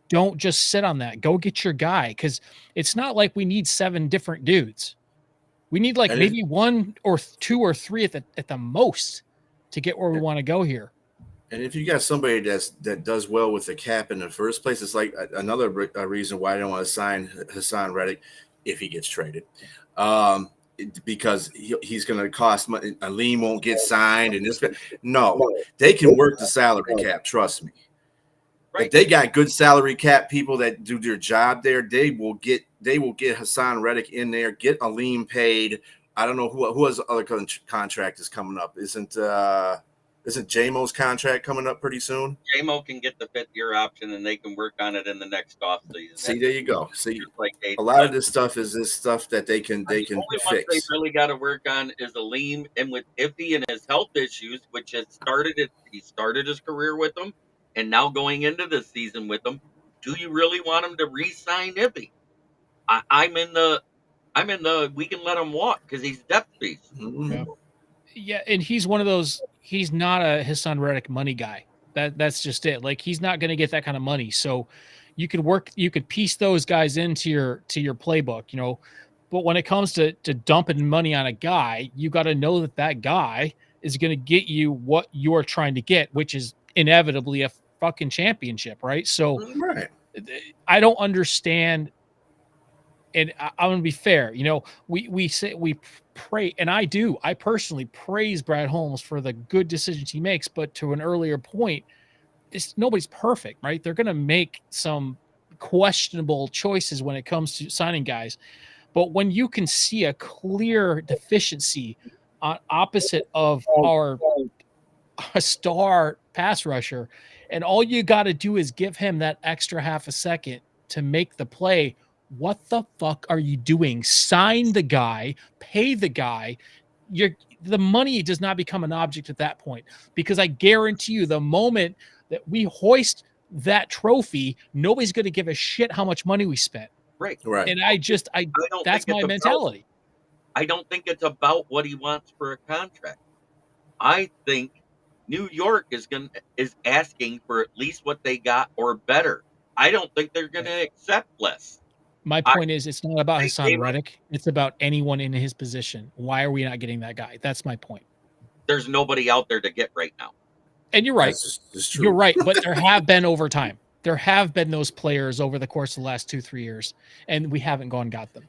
F: Don't just sit on that. Go get your guy, because it's not like we need 7 different dudes. We need maybe 1 or 2 or 3 at the most to get where we want to go here.
E: And if you got somebody that does well with the cap in the first place, it's like another reason why I don't want to sign Hassan Reddick if he gets traded, because he's going to cost money. Aleem won't get signed, and this. No, they can work the salary cap. Trust me. Right. If they got good salary cap people that do their job there, they will get Hassan Reddick in there, get Aleem paid. I don't know who has other contract is coming up. Isn't J-Mo's contract coming up pretty soon?
D: J-Mo can get the 5th-year option, and they can work on it in the next offseason.
E: See, there you go. See, a lot of this stuff is this stuff that they can fix.
D: What they really got to work on is Aleem, and with Iffy and his health issues, which he started his career with them, and now going into this season with them. Do you really want him to re-sign Iffy? I'm in the we can let him walk because he's depth piece.
E: Mm-hmm.
F: Yeah, and he's one of those. He's not a Hassan Reddick money guy. That's just it. Like, he's not going to get that kind of money. So you could piece those guys into your playbook, But when it comes to dumping money on a guy, you got to know that guy is going to get you what you're trying to get, which is inevitably a fucking championship, right? So
E: right.
F: I don't understand. And I'm going to be fair. We say we pray, and I personally praise Brad Holmes for the good decisions he makes. But to an earlier point, nobody's perfect, right? They're going to make some questionable choices when it comes to signing guys. But when you can see a clear deficiency on opposite of our a star pass rusher, and all you got to do is give him that extra half a second to make the play. What the fuck are you doing? Sign the guy, pay the guy. The money does not become an object at that point, because I guarantee you the moment that we hoist that trophy, nobody's going to give a shit how much money we spent.
D: Right.
F: And I
D: don't
F: that's
D: think
F: my
D: it's
F: mentality.
D: I don't think it's about what he wants for a contract. I think New York is asking for at least what they got or better. I don't think they're going to accept less.
F: My
D: I,
F: point is, it's not about
D: they
F: Hassan
D: gave us,
F: Reddick. It's about anyone in his position. Why are we not getting that guy? That's my point.
D: there's nobody out there to get right now.
F: And you're right.
E: That's true.
F: You're right. But there have been over time. There have been those players over the course of the last 2-3 years, and we haven't gone and got them.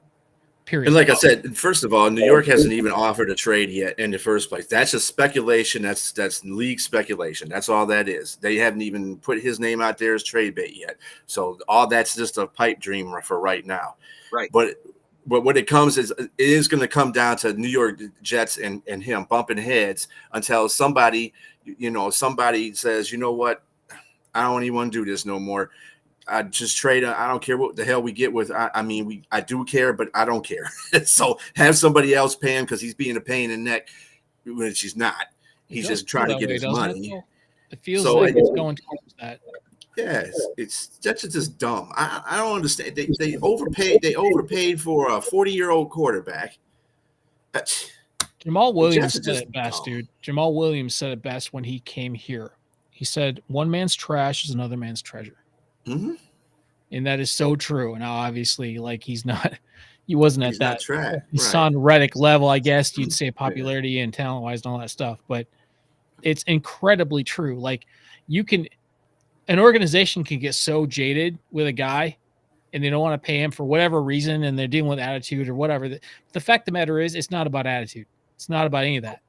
F: Period.
E: And like I said, first of all, New York hasn't even offered a trade yet in the first place. That's just speculation. That's league speculation. That's all that is. They haven't even put his name out there as trade bait yet. So all that's just a pipe dream for right now.
D: Right.
E: But when it comes, it is going to come down to New York Jets and him bumping heads until somebody says, you know what, I don't even want to do this no more. I just trade. I don't care what the hell we get with. I do care, but I don't care. So have somebody else pay him because he's being a pain in the neck, which he's not. He's just trying to get his money.
F: It feels like it's going towards that.
E: Yeah, that's just dumb. I don't understand. They overpaid. They overpaid for a 40-year-old quarterback.
F: Jamal Williams said it best, dude. Jamal Williams said it best when he came here. He said, "One man's trash is another man's treasure."
E: Mm-hmm.
F: And that is so true. Now, obviously, like he wasn't at that Hassan Reddick level, I guess you'd say, popularity and talent wise and all that stuff. But it's incredibly true. Like an organization can get so jaded with a guy and they don't want to pay him for whatever reason, and they're dealing with attitude or whatever. The fact of the matter is, it's not about attitude. It's not about any of that.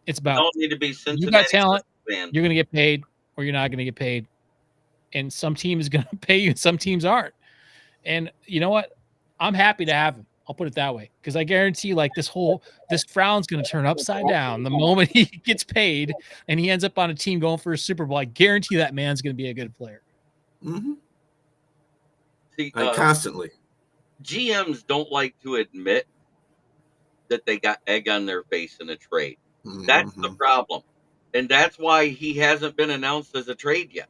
F: It's about,
D: don't need to be
F: you got talent, you're going to get paid, or you're not going to get paid. And some team is going to pay you and some teams aren't. And you know what? I'm happy to have him. I'll put it that way. Because I guarantee this frown's going to turn upside down the moment he gets paid and he ends up on a team going for a Super Bowl. I guarantee that man's going to be a good player.
E: Mm-hmm.
D: See,
E: constantly.
D: GMs don't like to admit that they got egg on their face in a trade. Mm-hmm. That's the problem. And that's why he hasn't been announced as a trade yet.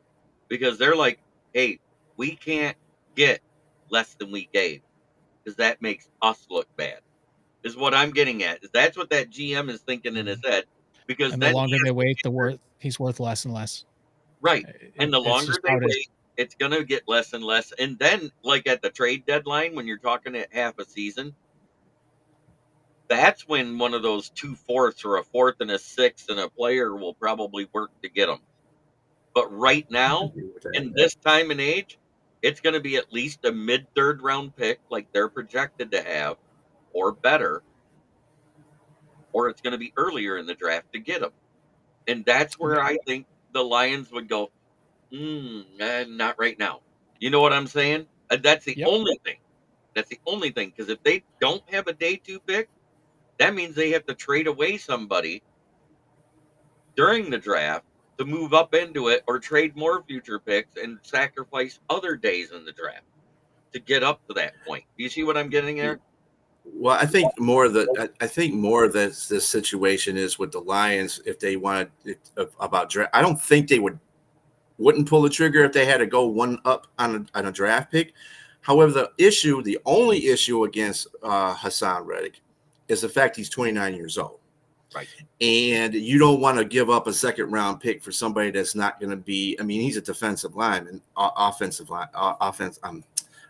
D: Because they're like, hey, we can't get less than we gave because that makes us look bad, is what I'm getting at. That's what that GM is thinking in his head. Because
F: the longer they wait, he's worth less and less.
D: Right. And the longer they wait, it's going to get less and less. And then, like at the trade deadline, when you're talking at half a season, that's when one of those 2/4 or a fourth and a sixth and a player will probably work to get them. But right now, in this time and age, it's going to be at least a mid-third round pick like they're projected to have, or better, or it's going to be earlier in the draft to get them. And that's where I think the Lions would go, not right now. You know what I'm saying? That's the only thing. That's the only thing. Because if they don't have a day 2 pick, that means they have to trade away somebody during the draft to move up into it, or trade more future picks and sacrifice other days in the draft to get up to that point. Do you see what I'm getting there?
E: Well, I think more of this situation is with the Lions. If they wanted about draft, I don't think they wouldn't pull the trigger if they had to go one up on a draft pick. However, the only issue against Hassan Reddick is the fact he's 29 years old.
D: Right. And
E: you don't want to give up a second round pick for somebody that's not going to be, he's a defensive lineman,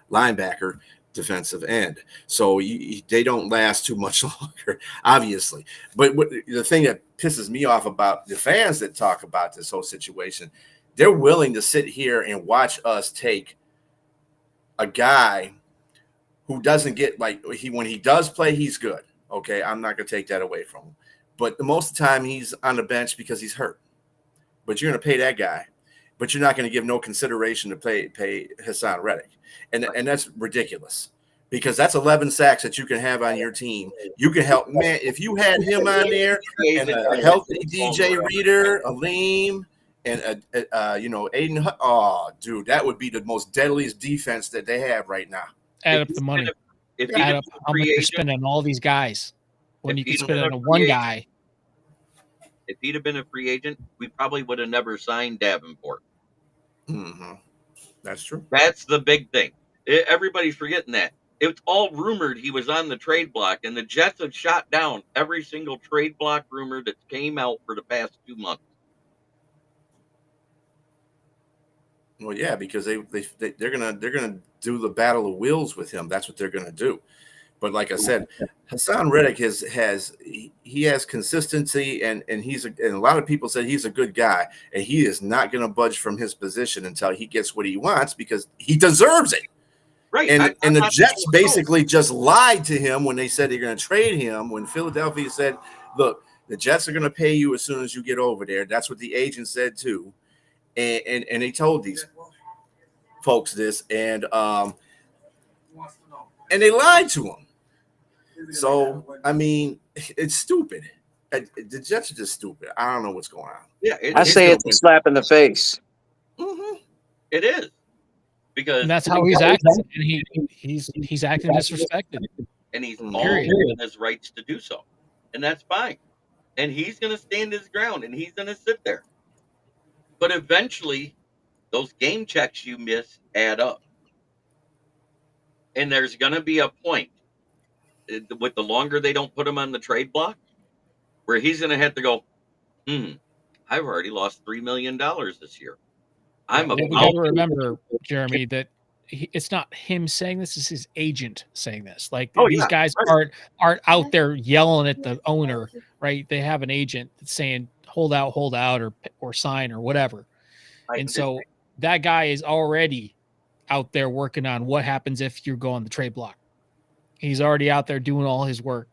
E: linebacker, defensive end. So they don't last too much longer, obviously. But the thing that pisses me off about the fans that talk about this whole situation, they're willing to sit here and watch us take a guy who doesn't get, when he does play, he's good. Okay. I'm not going to take that away from him. But most of the time he's on the bench because he's hurt. But you're going to pay that guy. But you're not going to give no consideration to pay Hassan Reddick. And that's ridiculous. because that's 11 sacks that you can have on your team. You can help, man. If you had him on there and a healthy DJ Reader, Aleem, and Aiden. Oh, dude, that would be the most deadliest defense that they have right now.
F: Add up the money. Add up how much you're spending on all these guys when you can spend it on one guy.
D: If he'd have been a free agent, we probably would have never signed Davenport.
E: Mm-hmm. That's true.
D: That's the big thing. Everybody's forgetting that. It's all rumored he was on the trade block, and the Jets have shot down every single trade block rumor that came out for the past 2 months.
E: Well, yeah, because they're gonna do the battle of wills with him. That's what they're gonna do. But like I said, Hassan Reddick has consistency, and a lot of people said he's a good guy, and he is not going to budge from his position until he gets what he wants because he deserves it.
D: Right.
E: And the Jets basically just lied to him when they said they're going to trade him. When Philadelphia said, "Look, the Jets are going to pay you as soon as you get over there." That's what the agent said too, and they told these folks this, and they lied to him. So, I mean, it's stupid. The Jets are just stupid. I don't know what's going on.
D: Yeah,
A: I say it's a slap in the face.
D: Mm-hmm. It is. Because
F: that's how he's acting. And he's acting disrespected.
D: And he's all in his rights to do so. And that's fine. And he's going to stand his ground, and he's going to sit there. But eventually, those game checks you miss add up. And there's going to be a point with the longer they don't put him on the trade block, where he's going to have to go, I've already lost $3 million this year. We got
F: to remember, Jeremy, that it's not him saying this; it's his agent saying this. Like these guys aren't out there yelling at the owner, right? They have an agent that's saying hold out, or sign or whatever. And so that guy is already out there working on what happens if you go on the trade block. He's already out there doing all his work,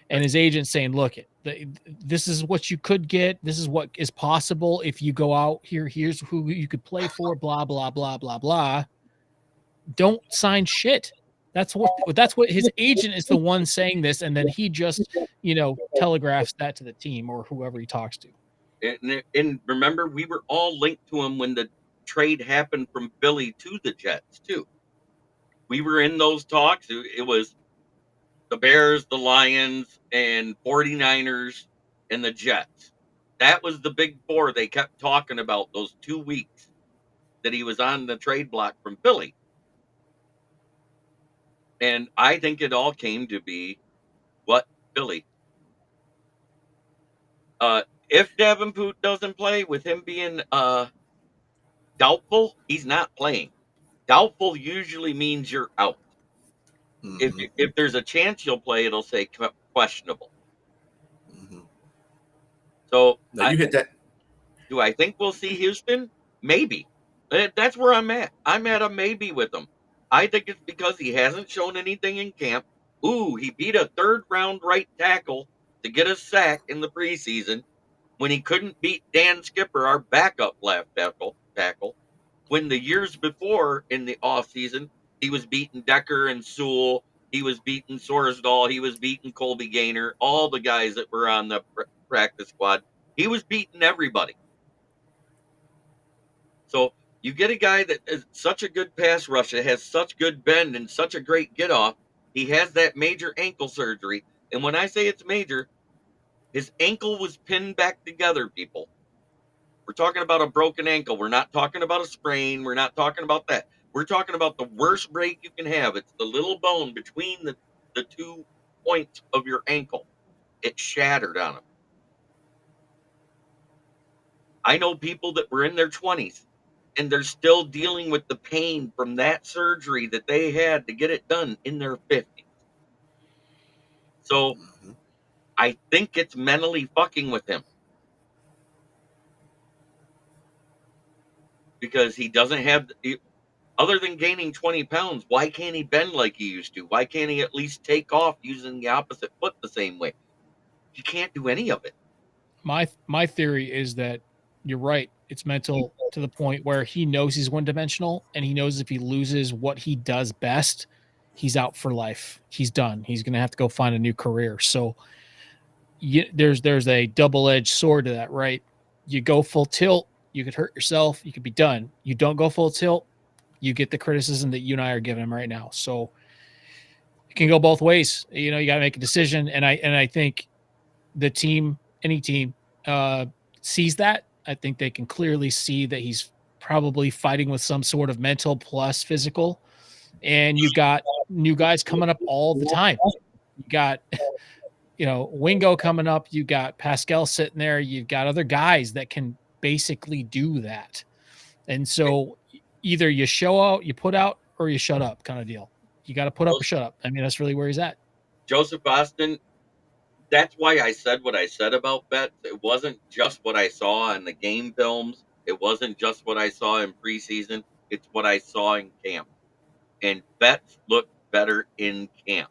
F: and his agent's saying, "Look, this is what you could get. This is what is possible if you go out here. Here's who you could play for. Blah blah blah blah blah. Don't sign shit." That's what his agent is the one saying this, and then he just telegraphs that to the team or whoever he talks to.
D: And remember, we were all linked to him when the trade happened from Philly to the Jets too. We were in those talks. It was the Bears, the Lions, and 49ers, and the Jets. That was the big four they kept talking about those 2 weeks that he was on the trade block from Philly. And I think it all came to be what Philly. If Davenport doesn't play, with him being doubtful, he's not playing. Doubtful usually means you're out. Mm-hmm. If there's a chance you'll play, it'll say questionable. Mm-hmm. So
E: you hit that.
D: Do I think we'll see Houston? Maybe. That's where I'm at. I'm at a maybe with him. I think it's because he hasn't shown anything in camp. He beat a third-round right tackle to get a sack in the preseason when he couldn't beat Dan Skipper, our backup left tackle. When the years before in the offseason, he was beating Decker and Sewell. He was beating Sorsdahl. He was beating Colby Gaynor. All the guys that were on the practice squad. He was beating everybody. So you get a guy that is such a good pass rusher, has such good bend and such a great get off. He has that major ankle surgery. And when I say it's major, his ankle was pinned back together, people. We're talking about a broken ankle. We're not talking about a sprain. We're not talking about that. We're talking about the worst break you can have. It's the little bone between the 2 points of your ankle. It shattered on him. I know people that were in their 20s, and they're still dealing with the pain from that surgery that they had to get it done in their 50s. So I think it's mentally fucking with him. Because he doesn't have, other than gaining 20 pounds, why can't he bend like he used to? Why can't he at least take off using the opposite foot the same way? He can't do any of it.
F: My theory is that you're right. It's mental to the point where he knows he's one-dimensional, and he knows if he loses what he does best, he's out for life. He's done. He's going to have to go find a new career. So there's a double-edged sword to that, right? You go full tilt, you could hurt yourself, you could be done. You don't go full tilt, you get the criticism that you and I are giving him right now. So it can go both ways. You know, you got to make a decision. And I think the team, any team, sees that. I think they can clearly see that he's probably fighting with some sort of mental plus physical. And you got new guys coming up all the time. You got, Wingo coming up. You got Pascal sitting there. You've got other guys that can basically do that. And so either you show out, you put out, or you shut up kind of deal. You got to put up or shut up. I mean, that's really where he's at.
D: Joseph Boston, that's why I said what I said about Betts. It wasn't just what I saw in the game films. It wasn't just what I saw in preseason. It's what I saw in camp. And Betts looked better in camp.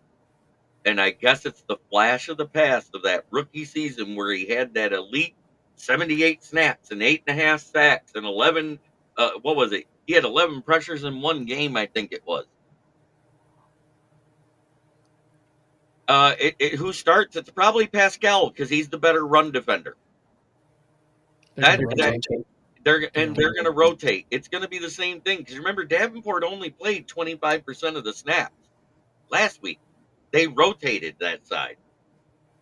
D: And I guess it's the flash of the past of that rookie season where he had that elite 78 snaps and 8.5 sacks and 11, what was it? He had 11 pressures in one game, I think it was. Who starts? It's probably Pascal because he's the better run defender. They're going to rotate. It's going to be the same thing because remember, Davenport only played 25% of the snaps last week. They rotated that side.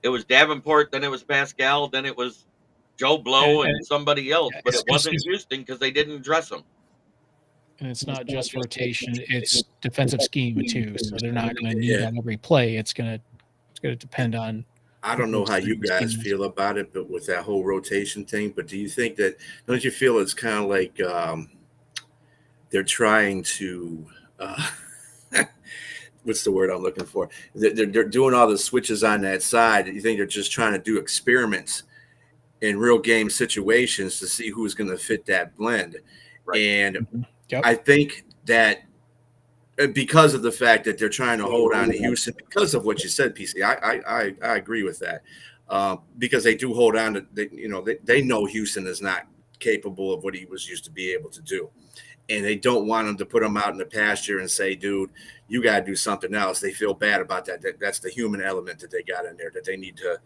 D: It was Davenport, then it was Pascal, then it was Joe Blow and somebody else, but it wasn't Houston because they didn't dress them.
F: And it's not just rotation; it's defensive scheme too. So they're not going to need on every play. It's going to depend on.
E: I don't know how you guys feel about it, but with that whole rotation thing. But do you think that? Don't you feel it's kind of like they're trying to? What's the word I'm looking for? They're doing all the switches on that side. You think they're just trying to do experiments in real game situations to see who's going to fit that blend? Right. And I think that because of the fact that they're trying to hold on to Houston, because of what you said, PC, I agree with that. Because they do hold on to, they know Houston is not capable of what he was used to be able to do. And they don't want him to put him out in the pasture and say, dude, you got to do something else. They feel bad about that. That's the human element that they got in there that they need to.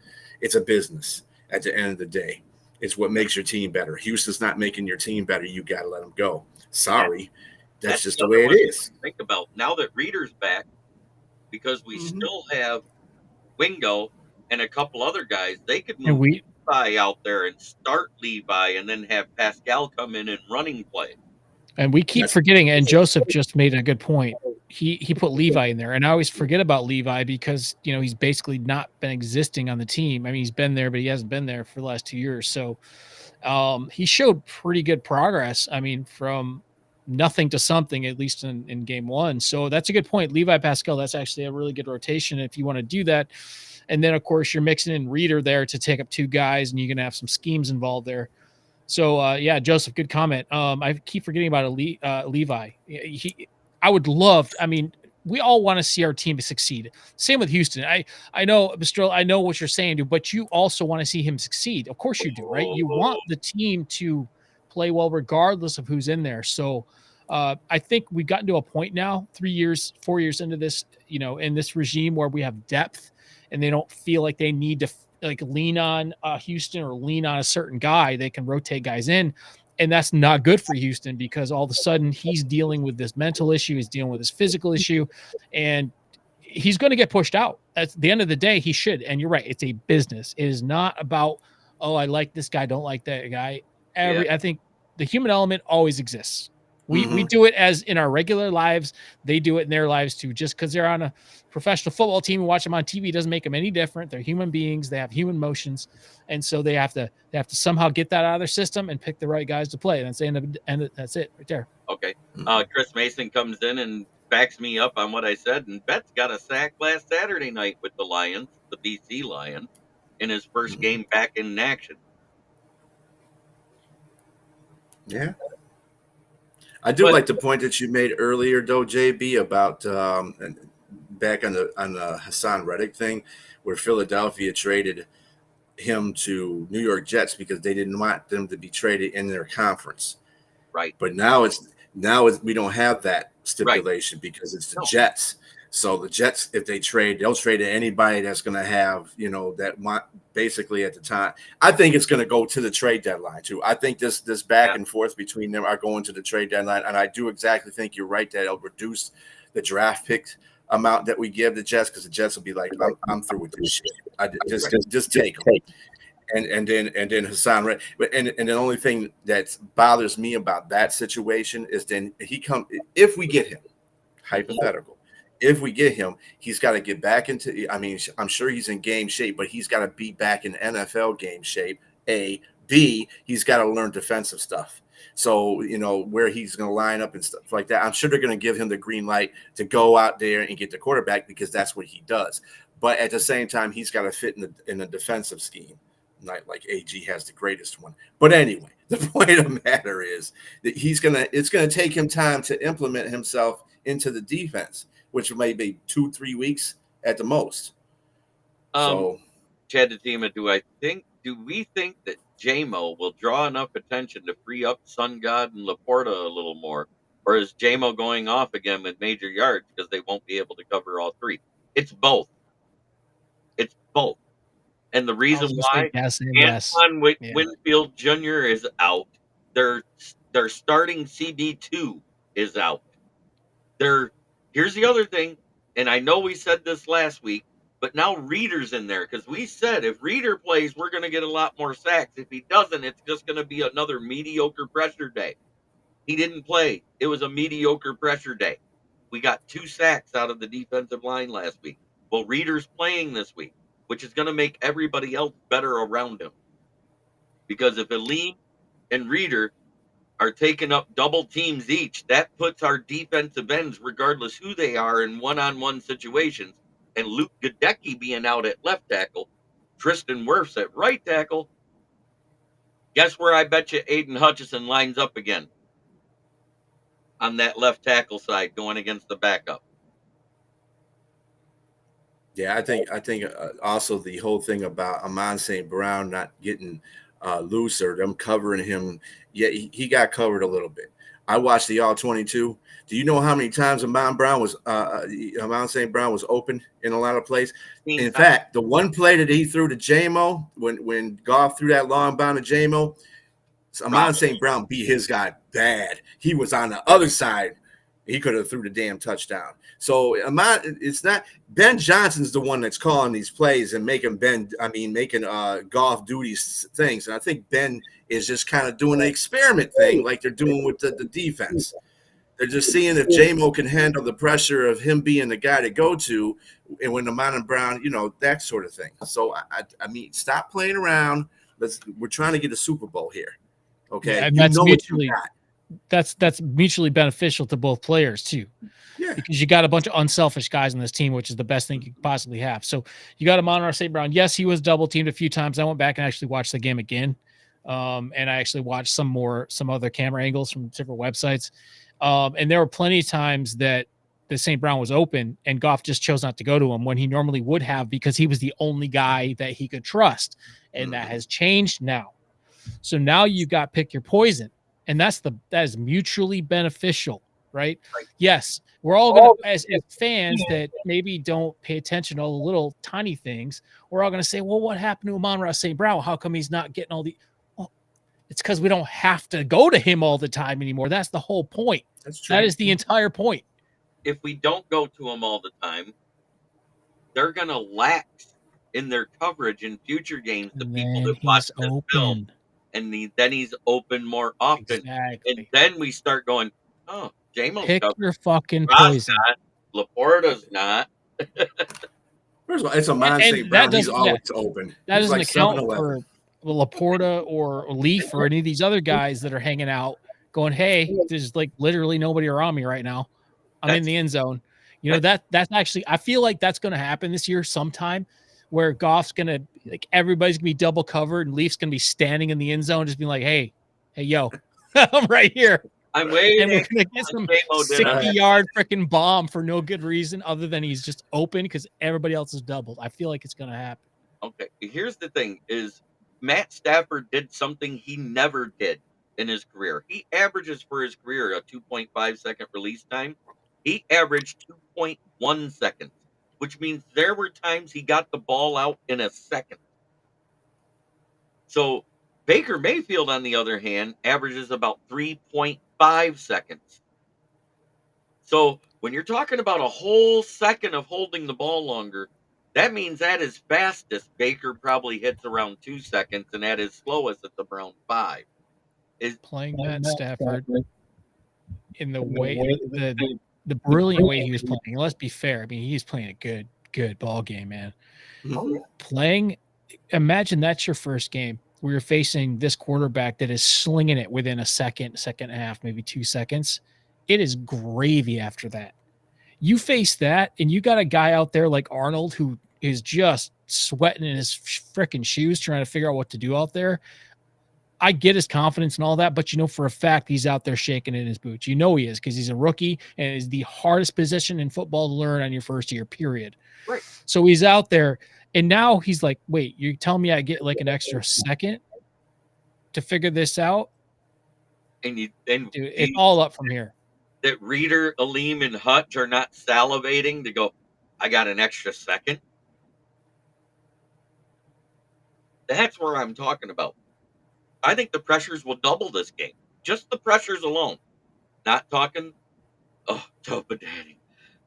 E: It's a business at the end of the day. It's what makes your team better. Houston's not making your team better. You got to let them go. Sorry. That's just the way it is.
D: Think about now that Reeder's back, because we still have Wingo and a couple other guys. They could move Levi out there and start Levi and then have Pascal come in and running play.
F: And we keep forgetting, and Joseph just made a good point. He put Levi in there, and I always forget about Levi because he's basically not been existing on the team. I mean, he's been there, but he hasn't been there for the last 2 years. So he showed pretty good progress. I mean, from nothing to something, at least in game one. So that's a good point. Levi Pascal, that's actually a really good rotation if you want to do that. And then, of course, you're mixing in Reeder there to take up two guys, and you're going to have some schemes involved there. So, Joseph, good comment. I keep forgetting about Levi. I would love, we all want to see our team succeed. Same with Houston. I know, Bistril, I know what you're saying, dude, but you also want to see him succeed. Of course you do, right? You want the team to play well regardless of who's in there. So I think we've gotten to a point now, 4 years into this, in this regime where we have depth and they don't feel like they need to lean on Houston or lean on a certain guy. They can rotate guys in, and that's not good for Houston because all of a sudden he's dealing with this mental issue, he's dealing with this physical issue, and he's going to get pushed out. At the end of the day, he should. And you're right, it's a business. It is not about, I like this guy, don't like that guy. I think the human element always exists. We do it as in our regular lives. They do it in their lives too. Just because they're on a professional football team and watch them on TV doesn't make them any different. They're human beings. They have human emotions, and so they have to somehow get that out of their system and pick the right guys to play. And that's the end. That's it right there.
D: Okay. Chris Mason comes in and backs me up on what I said. And Betts got a sack last Saturday night with the Lions, the BC Lions, in his first game back in action.
E: Yeah. I do like the point that you made earlier, though, JB, about back on the Hassan Reddick thing, where Philadelphia traded him to New York Jets because they didn't want them to be traded in their conference.
D: Right.
E: But now we don't have that stipulation because it's the Jets. So the Jets, if they trade, they'll trade to anybody that's going to have, basically at the time. I think it's going to go to the trade deadline too. I think this back and forth between them are going to the trade deadline, and I do exactly think you're right that it'll reduce the draft pick amount that we give the Jets, because the Jets will be like, I'm through with this shit. I just take them. And then Hassan Red. And the only thing that bothers me about that situation is then if we get him, hypothetical, if we get him, he's got to get back into. I mean, I'm sure he's in game shape, but he's got to be back in NFL game shape. A, B, he's got to learn defensive stuff. So, where he's going to line up and stuff like that. I'm sure they're going to give him the green light to go out there and get the quarterback, because that's what he does. But at the same time, he's got to fit in the defensive scheme. Not like AG has the greatest one. But anyway, the point of the matter is that it's going to take him time to implement himself into the defense, which may be 2-3 weeks at the most.
D: Chad Datima, do we think that JMO will draw enough attention to free up Sun God and Laporta a little more? Or is JMO going off again with major yards because they won't be able to cover all three? It's both. And the reason why Antoine Winfield Jr. is out, their starting CB2 is out. Here's the other thing, and I know we said this last week, but now Reader's in there, because we said if Reader plays, we're going to get a lot more sacks. If he doesn't, it's just going to be another mediocre pressure day. He didn't play. It was a mediocre pressure day. We got 2 sacks out of the defensive line last week. Well, Reader's playing this week, which is going to make everybody else better around him. Because if Aleem and Reader are taking up double teams each, that puts our defensive ends, regardless who they are, in one-on-one situations. And Luke Gadecki being out at left tackle, Tristan Wirfs at right tackle. Guess where I bet you Aiden Hutchinson lines up again? On that left tackle side, going against the backup.
E: Yeah, I think also the whole thing about Amon St. Brown not getting loose, or them covering him. Yeah, he got covered a little bit. I watched the All-22. Do you know how many times Amon St. Brown was open in a lot of plays? In fact, the one play that he threw to JMO, when Goff threw that long bound to JMO, Amon St. Brown beat his guy bad. He was on the other side. He could have threw the damn touchdown. So it's not Ben Johnson's the one that's calling these plays and making Goff do these things. And I think Ben is just kind of doing an experiment thing like they're doing with the defense. They're just seeing if JMO can handle the pressure of him being the guy to go to, and when Amon Brown, that sort of thing. So I mean, stop playing around. We're trying to get a Super Bowl here. Okay.
F: Yeah, and that's mutually beneficial to both players too. Yeah. Because you got a bunch of unselfish guys on this team, which is the best thing you could possibly have. So you got Amon St. Brown. Yes, he was double teamed a few times. I went back and actually watched the game again. And I actually watched some other camera angles from different websites. And there were plenty of times that the St. Brown was open and Goff just chose not to go to him when he normally would have, because he was the only guy that he could trust. And that has changed now. So now you got pick your poison. And that is mutually beneficial, right? Yes, we're all going to, as fans that maybe don't pay attention to all the little tiny things, we're all going to say, well, what happened to Amon St. Brown? How come he's not getting all the... Well, it's because we don't have to go to him all the time anymore. That's the whole point. That's true. That is the entire point.
D: If we don't go to him all the time, they're going to lax in their coverage in future games. The people that watch this film. And then he's open more often. Exactly. And then we start going, oh, JMO's
F: pick your fucking poison.
D: Laporta's not.
E: First of all, it's Amon St. Brown. He's always open.
F: That doesn't account for Laporta or Leaf or any of these other guys that are hanging out going, hey, there's like literally nobody around me right now. I'm in the end zone. That's actually, I feel like that's going to happen this year sometime, where Goff's going to, like, everybody's going to be double covered and Leaf's going to be standing in the end zone just being like, hey, yo, I'm right here.
D: I'm waiting.
F: And we're going to get some 60-yard freaking bomb for no good reason other than he's just open because everybody else is doubled. I feel like it's going to happen.
D: Okay, here's the thing is Matt Stafford did something he never did in his career. He averages for his career a 2.5 second release time. he averaged 2.1 seconds, which means there were times he got the ball out in a second. So Baker Mayfield, on the other hand, averages about 3.5 seconds. So when you're talking about a whole second of holding the ball longer, that means at his fastest, Baker probably hits around 2 seconds, and at his slowest, it's around 5. Is
F: Playing Matt Stafford in the way the brilliant way he was playing. Let's be fair. I mean, he's playing a good ball game, man. Playing, imagine that's your first game where you're facing this quarterback that is slinging it within a second and a half, maybe 2 seconds. It is gravy after that. You face that, and you got a guy out there like Arnold who is just sweating in his freaking shoes trying to figure out what to do out there. I get his confidence and all that, but for a fact he's out there shaking in his boots. He is because he's a rookie, and it is the hardest position in football to learn on your first year, period.
D: Right.
F: So he's out there, and now he's like, wait, you're telling me I get like an extra second to figure this out?
D: Dude,
F: it's all up from here.
D: That Reeder, Aleem, and Hutch are not salivating to go, I got an extra second. That's where I'm talking about. I think the pressures will double this game. Just the pressures alone. Not talking, Topa Daddy.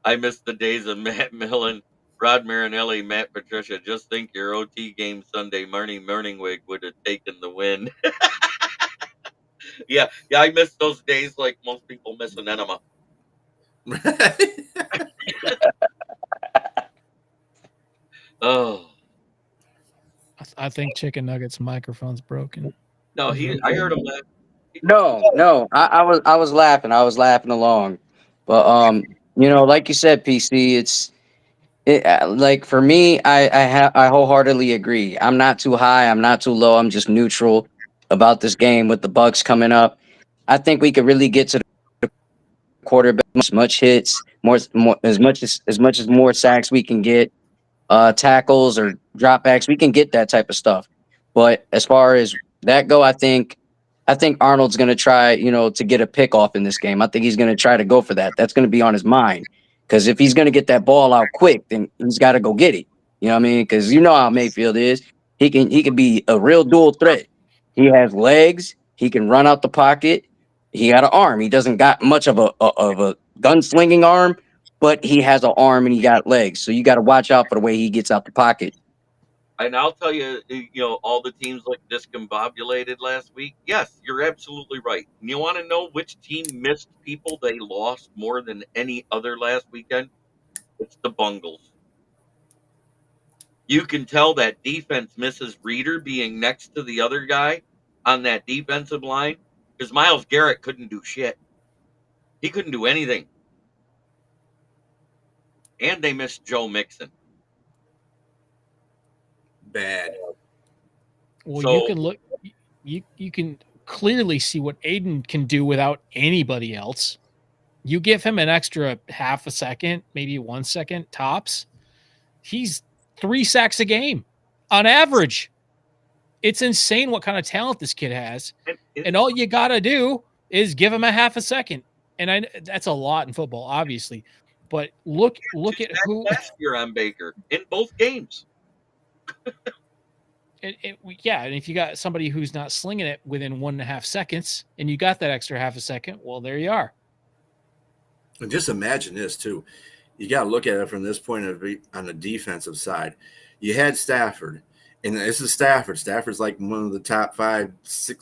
D: I miss the days of Matt Millen, Rod Marinelli, Matt Patricia. Just think your OT game Sunday, Marnie Morningwig would have taken the win. Yeah, I miss those days like most people miss an enema. Oh.
F: I think Chicken Nugget's microphone's broken.
D: No, I heard him laugh.
A: No, I was laughing. I was laughing along. But like you said, PC, like for me, I wholeheartedly agree. I'm not too high, I'm not too low. I'm just neutral about this game with the Bucs coming up. I think we could really get to the quarterback, much hits, more as much as more sacks we can get, tackles or dropbacks, we can get that type of stuff. But as far as that go, I think Arnold's going to try, to get a pick off in this game. I think he's going to try to go for that. That's going to be on his mind. Because if he's going to get that ball out quick, then he's got to go get it. You know what I mean? Because you know how Mayfield is. He can be a real dual threat. He has legs. He can run out the pocket. He got an arm. He doesn't got much of a gunslinging arm, but he has an arm and he got legs. So you got to watch out for the way he gets out the pocket.
D: And I'll tell you, all the teams look discombobulated last week. Yes, you're absolutely right. And you want to know which team missed people they lost more than any other last weekend? It's the Bungles. You can tell that defense misses Reeder being next to the other guy on that defensive line because Myles Garrett couldn't do shit. He couldn't do anything. And they missed Joe Mixon.
E: Bad.
F: Well, so, you can look. You can clearly see what Aiden can do without anybody else. You give him an extra half a second, maybe 1 second tops. He's 3 sacks a game on average. It's insane what kind of talent this kid has. And all you got to do is give him a half a second. And that's a lot in football, obviously. But look at who
D: last year on Baker in both games.
F: And if you got somebody who's not slinging it within 1.5 seconds, and you got that extra half a second, well, there you are.
E: And just imagine this too. You got to look at it from this point of view on the defensive side. You had Stafford, and this is Stafford. Stafford's like one of the top 5-6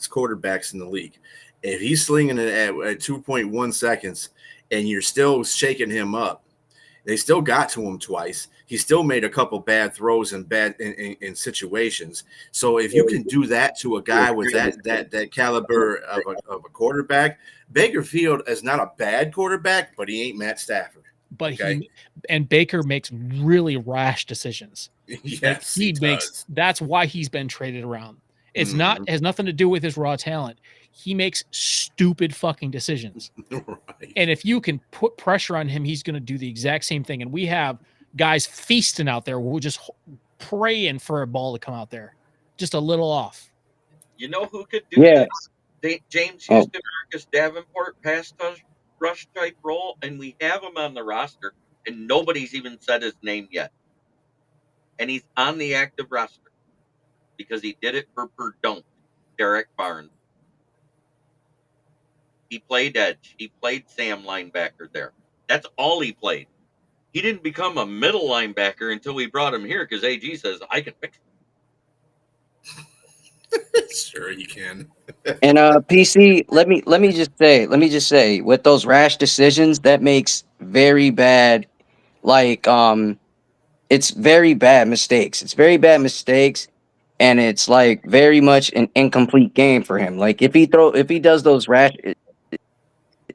E: quarterbacks in the league. If he's slinging it at 2.1 seconds, and you're still shaking him up, they still got to him twice. He still made a couple bad throws and bad in situations. So if you can do that to a guy with that caliber of a quarterback, Baker Field is not a bad quarterback, but he ain't Matt Stafford.
F: But Baker makes really rash decisions.
E: Yes,
F: he makes. That's why he's been traded around. It's has nothing to do with his raw talent. He makes stupid fucking decisions. Right. And if you can put pressure on him, he's going to do the exact same thing. And we have guys feasting out there who are just praying for a ball to come out there, just a little off.
D: You know who could do that? James Houston, Marcus Davenport pass rush type role, and we have him on the roster, and nobody's even said his name yet. And he's on the active roster because he did it for Perdon't, Derek Barnes. He played edge. He played Sam linebacker there. That's all he played. He didn't become a middle linebacker until we brought him here because AG says, I can fix
E: it. Sure, you can.
A: And PC, let me just say, with those rash decisions, that makes very bad, like it's very bad mistakes. It's very bad mistakes, and it's like very much an incomplete game for him. Like if he does those rash,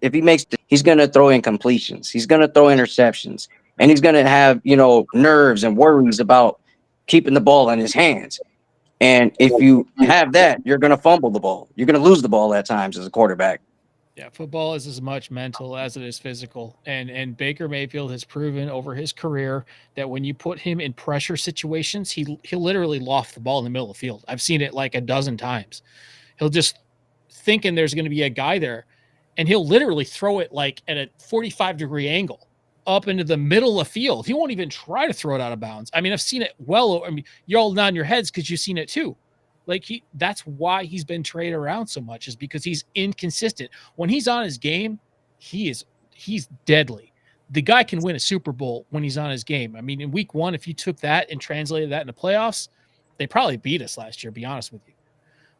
A: if he makes, he's gonna throw incompletions. He's gonna throw interceptions, and he's gonna have nerves and worries about keeping the ball in his hands. And if you have that, you're gonna fumble the ball. You're gonna lose the ball at times as a quarterback.
F: Yeah, football is as much mental as it is physical. And Baker Mayfield has proven over his career that when you put him in pressure situations, he'll literally loft the ball in the middle of the field. I've seen it like a dozen times. He'll just thinking there's going to be a guy there, and he'll literally throw it like at a 45-degree angle up into the middle of the field. He won't even try to throw it out of bounds. I mean, I've seen it I mean, you're all nodding your heads because you've seen it too. Like that's why he's been traded around so much, is because he's inconsistent. When he's on his game, he's deadly. The guy can win a Super Bowl when he's on his game. I mean, in week 1, if you took that and translated that into playoffs, they probably beat us last year, to be honest with you.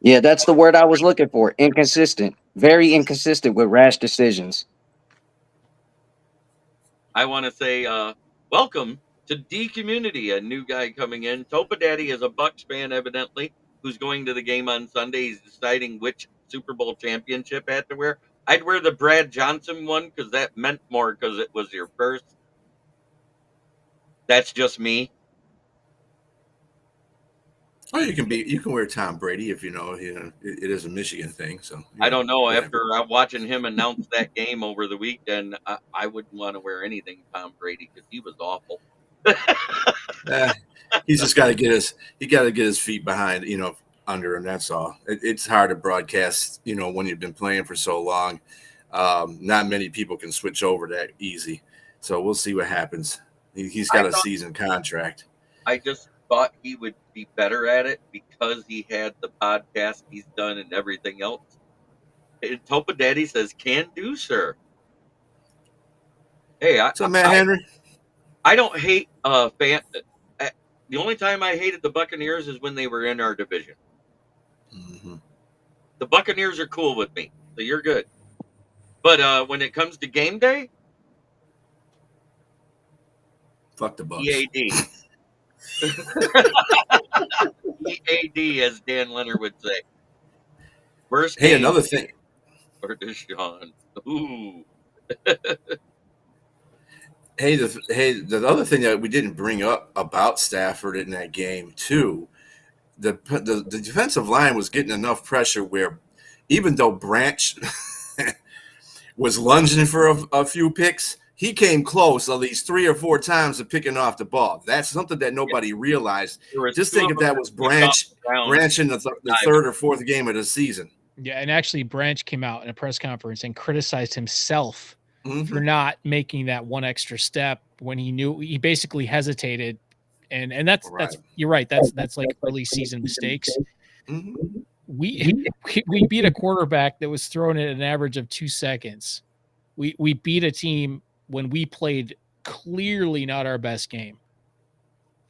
A: Yeah, that's the word I was looking for. Inconsistent. Very inconsistent with rash decisions.
D: I want to say welcome to D Community, a new guy coming in. Topa Daddy is a Bucs fan, evidently, who's going to the game on Sunday. He's deciding which Super Bowl championship hat to wear. I'd wear the Brad Johnson one because that meant more because it was your first. That's just me.
E: Oh, you can wear Tom Brady if it is a Michigan thing. So
D: I don't know.
E: whatever.
D: After watching him announce that game over the weekend, I wouldn't want to wear anything Tom Brady because he was awful.
E: He's just got to get his feet behind, under him. That's all. It's hard to broadcast, when you've been playing for so long. Not many people can switch over that easy. So we'll see what happens. He's got a season contract.
D: I just thought he would be better at it because he had the podcast he's done and everything else. And Topa Daddy says, "Can do, sir." Hey,
E: Matt Henry?
D: I don't hate fan. The only time I hated the Buccaneers is when they were in our division.
E: Mm-hmm.
D: The Buccaneers are cool with me, so you're good. But when it comes to game day,
E: fuck the Bucs.
D: EAD. EAD, as Dan Leonard would say. Worst
E: Hey,
D: game
E: another thing.
D: for Deshaun. Ooh.
E: The other thing that we didn't bring up about Stafford in that game too, the defensive line was getting enough pressure where, even though Branch was lunging for a few picks, he came close at least 3 or 4 times to picking off the ball. That's something that nobody realized. Just think if that was Branch in the 3rd or 4th game of the season.
F: Yeah, and actually Branch came out in a press conference and criticized himself for not making that one extra step when he knew he basically hesitated. And that's you're right. That's like early season mistakes.
E: Mm-hmm.
F: We beat a quarterback that was throwing it an average of 2 seconds. We beat a team when we played clearly not our best game.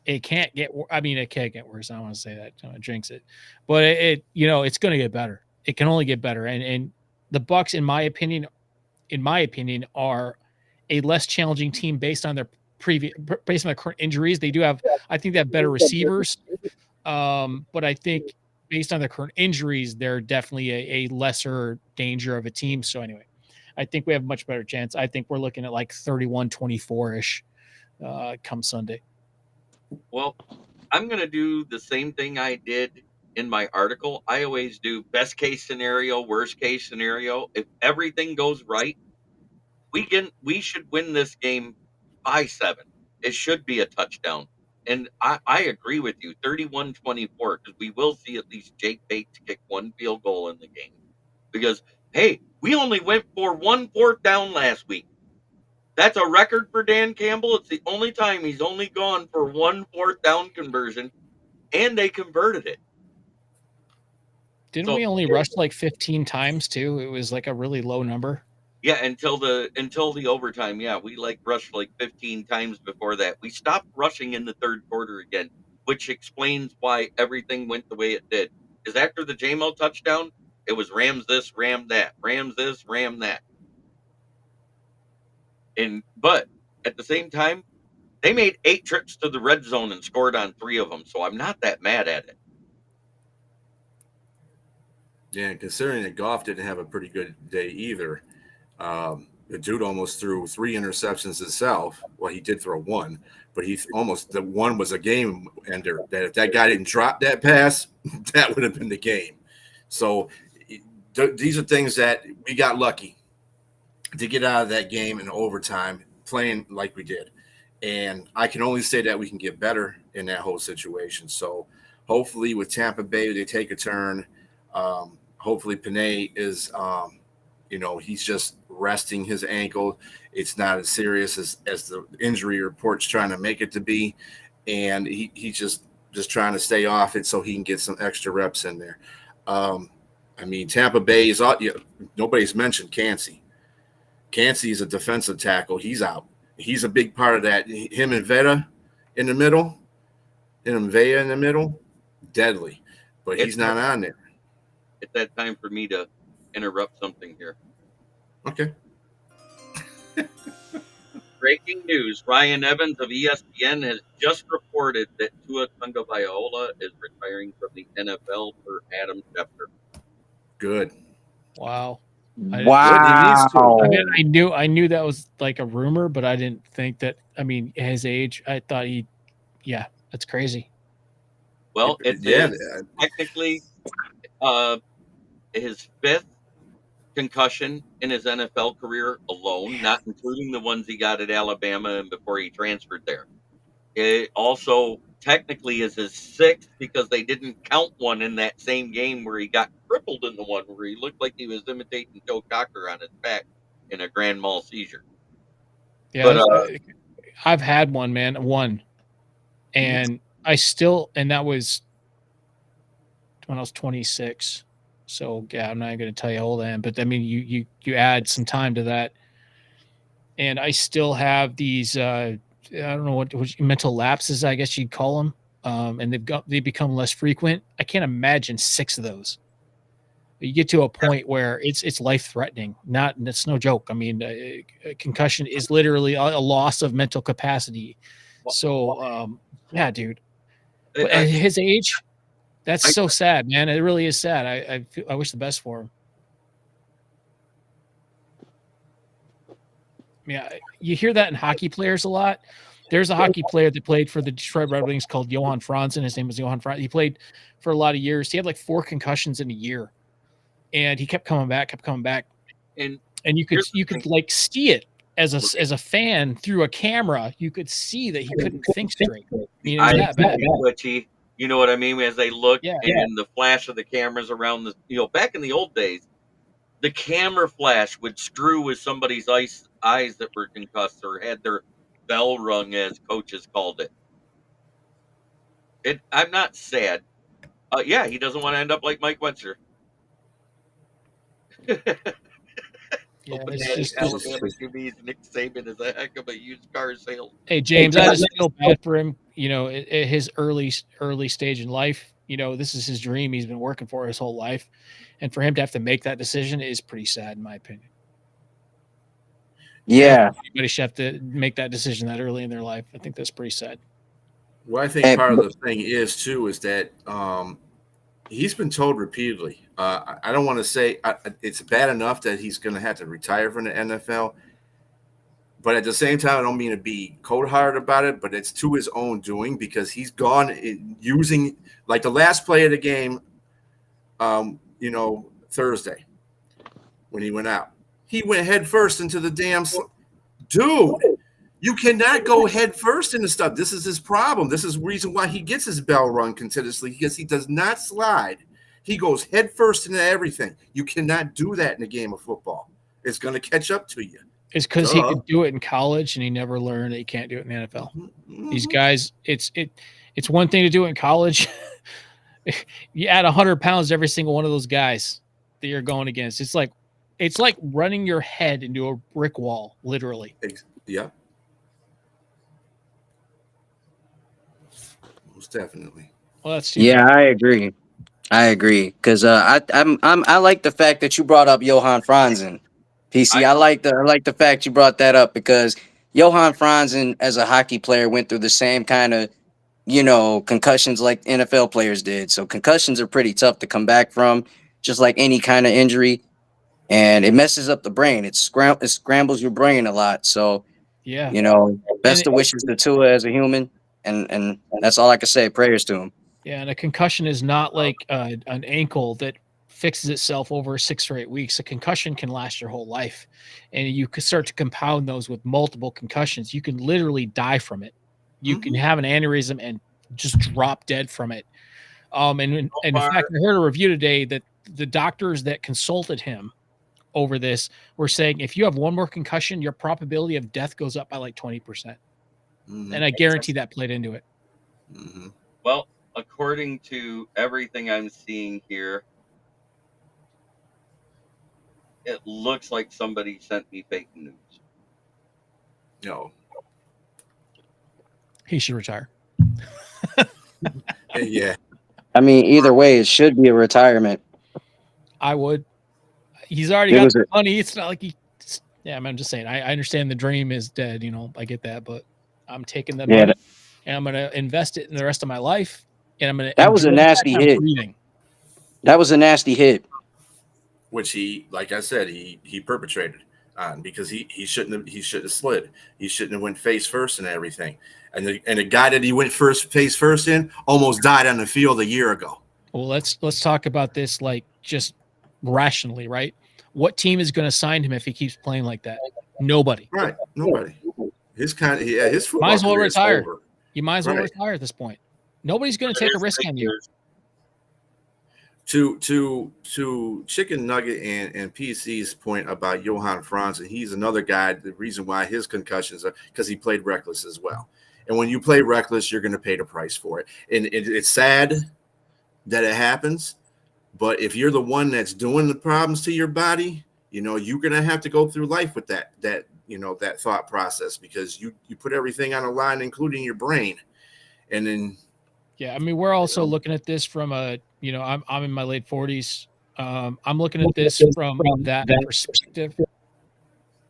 F: It can't get worse. I can't get worse. I don't want to say that. I don't want to jinx it. But it's going to get better. It can only get better. And the Bucs, in my opinion, are a less challenging team based on their current injuries. They do have, I think they have better receivers. But I think based on their current injuries, they're definitely a lesser danger of a team. So anyway, I think we have a much better chance. I think we're looking at like 31-24-ish come Sunday.
D: Well, I'm going to do the same thing I did in my article. I always do best case scenario, worst case scenario. If everything goes right, we should win this game by 7. It should be a touchdown. And I agree with you, 31-24, because we will see at least Jake Bates kick 1 field goal in the game. Because, hey, We only went for 1 4th down last week. That's a record for Dan Campbell. It's the only time he's only gone for 1 4th down conversion, and they converted it.
F: Didn't we only rush like 15 times too? It was like a really low number.
D: Yeah, until the overtime. Yeah, we like rushed like 15 times before that. We stopped rushing in the third quarter again, which explains why everything went the way it did. Because after the JMO touchdown, it was Rams this, Ram that, Rams this, Ram that. But at the same time, they made 8 trips to the red zone and scored on 3 of them, so I'm not that mad at it.
E: Yeah, considering that Goff didn't have a pretty good day either. The dude almost threw 3 interceptions himself. Well, he did throw 1, but the one was a game ender. That if that guy didn't drop that pass, that would have been the game. So these are things that we got lucky to get out of that game in overtime, playing like we did. And I can only say that we can get better in that whole situation. So hopefully with Tampa Bay, they take a turn. Hopefully Panay is, he's just resting his ankle. It's not as serious as the injury report's trying to make it to be. And he's just trying to stay off it so he can get some extra reps in there. Tampa Bay is out. Nobody's mentioned Cansey. Cansey is a defensive tackle. He's out. He's a big part of that. Him and Veta in the middle, deadly. But he's not on there.
D: It's that time for me to interrupt something here.
E: Okay.
D: Breaking news. Ryan Evans of ESPN has just reported that Tua Tagovailoa is retiring from the NFL for Adam Schefter.
E: Good.
F: Wow.
A: Wow.
F: I knew that was like a rumor, but I didn't think that. His age. I thought that's crazy.
D: Well, it's technically his 5th concussion in his NFL career alone, not including the ones he got at Alabama and before he transferred there. It also technically is his 6th because they didn't count one in that same game where he got crippled in the one where he looked like he was imitating Joe Cocker on his back in a grand mal seizure.
F: Yeah, but I've had one, man, and that was when I was 26. So yeah, I'm not going to tell you how old I am, but you add some time to that, and I still have these. I don't know what mental lapses, I guess you'd call them, and they become less frequent. I can't imagine 6 of those. You get to a point where it's life threatening. It's no joke. A concussion is literally a loss of mental capacity. So yeah, dude. But at his age, that's so sad, man. It really is sad. I wish the best for him. Yeah, you hear that in hockey players a lot. There's a hockey player that played for the Detroit Red Wings called Johan Franzen. His name was Johan Franzen. He played for a lot of years. He had like 4 concussions in a year, and he kept coming back. And you could like see it as a fan through a camera. You could see that he couldn't think straight. It was that bad.
D: Glitchy. You know what I mean? As they look and the flash of the cameras around back in the old days, the camera flash would screw with somebody's eyes that were concussed or had their bell rung, as coaches called it. I'm not sad. He doesn't want to end up like Mike Wetzer.
F: Yeah, it's just
D: Alabama QB's Nick Saban is a heck of a used car sale.
F: Hey James, I just feel bad for him. At his early stage in life, this is his dream. He's been working for his whole life, and for him to have to make that decision is pretty sad, in my opinion.
A: Yeah,
F: everybody should have to make that decision that early in their life. I think that's pretty sad.
E: Well, I think part of the thing is that he's been told repeatedly. I don't want to say it's bad enough that he's going to have to retire from the NFL, but at the same time, I don't mean to be cold-hearted about it, but it's to his own doing because he's gone using like the last play of the game, Thursday when he went out. He went head first into the damn dude. You cannot go head first into stuff. This is his problem. This is the reason why he gets his bell rung continuously because he does not slide. He goes head first into everything. You cannot do that in a game of football. It's going to catch up to you.
F: It's because he could do it in college and he never learned that he can't do it in the NFL.
E: Mm-hmm.
F: These guys, it's one thing to do it in college. You add 100 pounds to every single one of those guys that you're going against. It's like running your head into a brick wall, literally.
E: Yeah. Most definitely.
F: Well, that's
A: Yeah, I agree. Because I like the fact that you brought up Johan Franzen. PC, I like the fact you brought that up because Johan Franzen, as a hockey player, went through the same kind of concussions like NFL players did. So concussions are pretty tough to come back from, just like any kind of injury, and it messes up the brain. It scrambles your brain a lot. So
F: yeah,
A: best of wishes to Tua as a human, and that's all I can say. Prayers to him.
F: Yeah, and a concussion is not like an ankle that fixes itself over 6 or 8 weeks. A concussion can last your whole life, and you can start to compound those with multiple concussions. You can literally die from it. You can have an aneurysm and just drop dead from it. And in fact, I heard a review today that the doctors that consulted him over this were saying if you have one more concussion, your probability of death goes up by like 20%. And I guarantee that played into it.
D: Well, according to everything I'm seeing here, it looks like somebody sent me fake news.
E: No.
F: He should retire.
E: Yeah.
A: I mean, either way, it should be a retirement.
F: I would. He's already got the money. It's not like I'm just saying. I understand the dream is dead. I get that, but I'm taking the money and I'm going to invest it in the rest of my life. And I'm going to.
A: That was a nasty hit. That was a nasty hit.
E: Which he, like I said, he perpetrated on because he shouldn't have slid. He shouldn't have went face first and everything. And the guy that he went face first in almost died on the field a year ago.
F: Well, let's talk about this like just rationally, right? What team is going to sign him if he keeps playing like that? Nobody.
E: Right. Nobody. His football
F: might as well
E: career
F: retire.
E: Is over.
F: You might as well retire at this point. Nobody's going to take a risk on you.
E: To Chicken Nugget and PC's point about Johan Franzen, he's another guy. The reason why his concussions are because he played reckless as well. And when you play reckless, you're going to pay the price for it. And it's sad that it happens. But if you're the one that's doing the problems to your body, you're going to have to go through life with that thought process because you put everything on a line, including your brain. And then.
F: Yeah. I mean, we're also looking at this from I'm in my late 40s. I'm looking at this from that perspective.